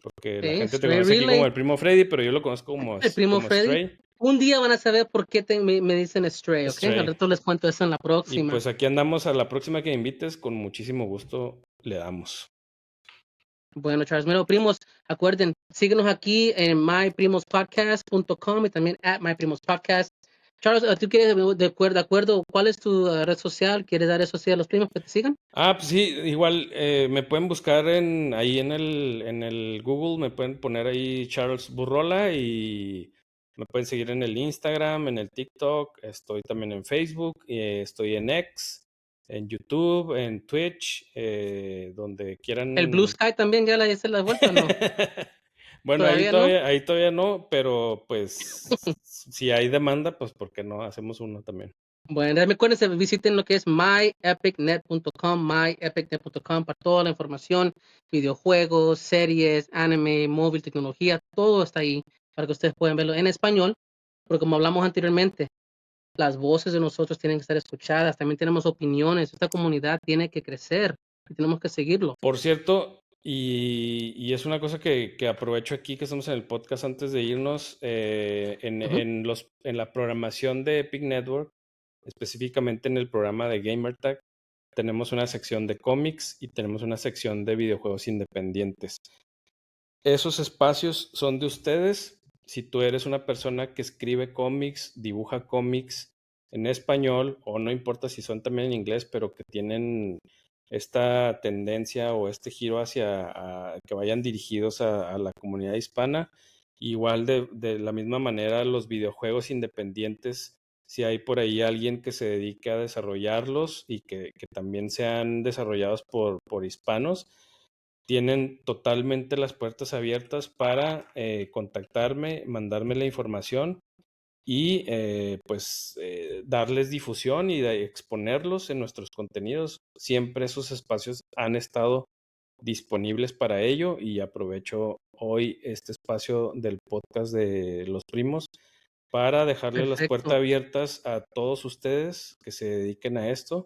porque la Sí, gente te Stray conoce aquí como Relay, el primo Freddy, pero yo lo conozco el primo como Freddy. Stray. Un día van a saber por qué me dicen Stray, ¿ok? Al Stray. rato les cuento eso en la Y próxima. pues aquí andamos, a la próxima que me invites, con muchísimo gusto le damos. Bueno, Charles, mira, primos, acuerden, síguenos aquí en myprimospodcast.com y también @myprimospodcast. Charles, ¿tú quieres de acuerdo? ¿Cuál es tu red social? ¿Quieres dar eso sí a los primos que te sigan? Ah, pues sí, igual me pueden buscar ahí en el Google, me pueden poner ahí Charles Burrola y me pueden seguir en el Instagram, en el TikTok, estoy también en Facebook, estoy en X, en YouTube, en Twitch, donde ¿El quieran. Blue Sky también ya le hice la vuelta o no? Bueno, ¿Todavía no? ahí todavía no, pero pues si hay demanda, pues ¿por qué no? Hacemos uno también. Bueno, recuerden, visiten lo que es myepicnet.com para toda la información, videojuegos, series, anime, móvil, tecnología, todo está ahí para que ustedes puedan verlo en español, porque como hablamos anteriormente, las voces de nosotros tienen que estar escuchadas, también tenemos opiniones, esta comunidad tiene que crecer y tenemos que seguirlo. Por cierto, y es una cosa que aprovecho aquí que estamos en el podcast antes de irnos, en la programación de Epic Network, específicamente en el programa de GamerTag, tenemos una sección de cómics y tenemos una sección de videojuegos independientes. Esos espacios son de ustedes. Si tú eres una persona que escribe cómics, dibuja cómics en español, o no importa si son también en inglés, pero que tienen esta tendencia o este giro hacia que vayan dirigidos a la comunidad hispana, igual de la misma manera los videojuegos independientes, si hay por ahí alguien que se dedique a desarrollarlos y que también sean desarrollados por hispanos, tienen totalmente las puertas abiertas para contactarme, mandarme la información y darles difusión y de exponerlos en nuestros contenidos. Siempre esos espacios han estado disponibles para ello y aprovecho hoy este espacio del podcast de los primos para dejarle las puertas Perfecto. abiertas a todos ustedes que se dediquen a esto.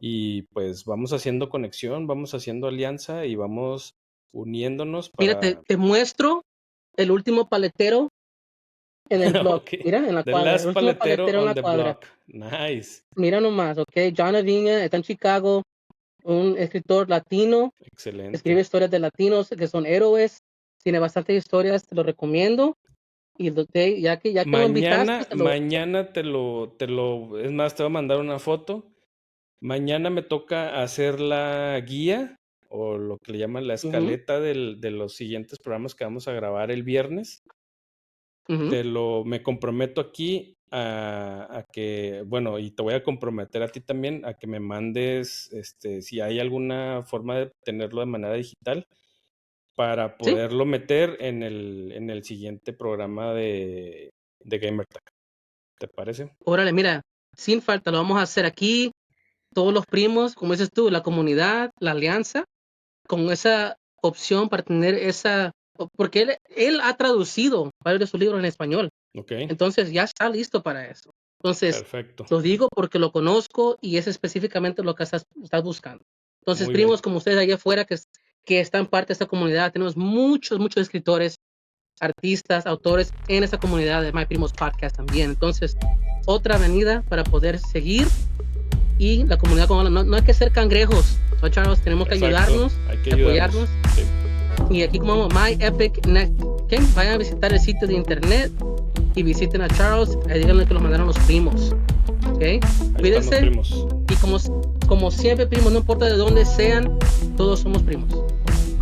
Y pues vamos haciendo conexión, vamos haciendo alianza y vamos uniéndonos Mira, para... te muestro el último paletero en el blog. Ok. Mira, en la The cuadra. last El último paletero paletero en on la the cuadra. block. Nice. Mira nomás, ¿ok? John Aviña está en Chicago, un escritor latino, Excelente. escribe historias de latinos que son héroes, tiene bastantes historias, te lo recomiendo. Y ya que lo invitaste, Mañana es más, te voy a mandar una foto. Mañana me toca hacer la guía o lo que le llaman la escaleta de los siguientes programas que vamos a grabar el viernes. Me comprometo aquí a que, bueno, y te voy a comprometer a ti también a que me mandes, si hay alguna forma de tenerlo de manera digital para ¿Sí? poderlo meter en el siguiente programa de GamerTag. ¿Te parece? Órale, mira, sin falta, lo vamos a hacer aquí, todos los primos, como dices tú, la comunidad, la alianza, con esa opción para tener esa, porque él ha traducido varios de sus libros en español, Ok, entonces ya está listo para eso. Entonces, perfecto. lo digo porque lo conozco y es específicamente lo que estás buscando. Entonces, Muy primos bien. como ustedes allá afuera que están parte de esta comunidad, tenemos muchos escritores, artistas, autores en esta comunidad de My Primos Podcast también. Entonces, otra avenida para poder seguir y la comunidad, no hay que ser cangrejos, ¿no, Charles? Tenemos que Exacto, ayudarnos, hay que apoyarnos. Sí. Y aquí como My Epic Net, ¿okay? Vayan a visitar el sitio de internet y visiten a Charles, y díganle que los mandaron los primos. ¿Okay? Ahí están los Cuídense primos. y como siempre, primos, no importa de dónde sean, todos somos primos.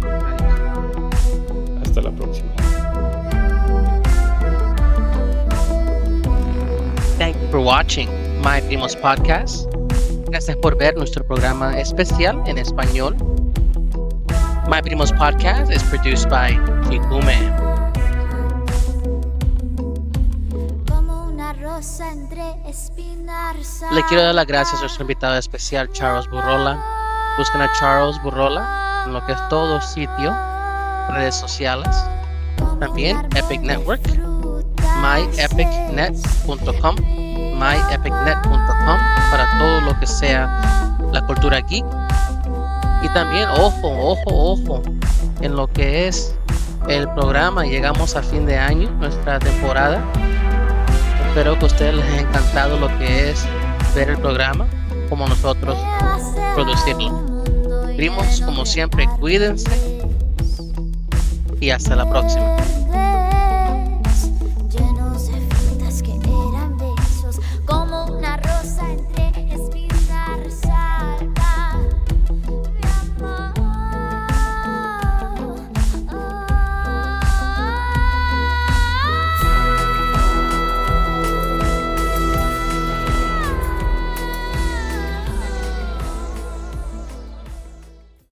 Adiós. for watching My Primos Podcast. Gracias por ver nuestro programa especial en español. My Primos Podcast is produced by Kikume. Como una rosa entre espinas. Le quiero dar las gracias a nuestro invitado especial, Charles Burrola. Busquen a Charles Burrola en lo que es todo sitio, redes sociales. También Epic Network, myepicnet.com, myepicnet.com para todo lo que sea la cultura geek. Y también, ojo, en lo que es el programa. Llegamos a fin de año, nuestra temporada. Espero que a ustedes les haya encantado lo que es ver el programa, como nosotros producirlo. Primos, como siempre, cuídense y hasta la próxima.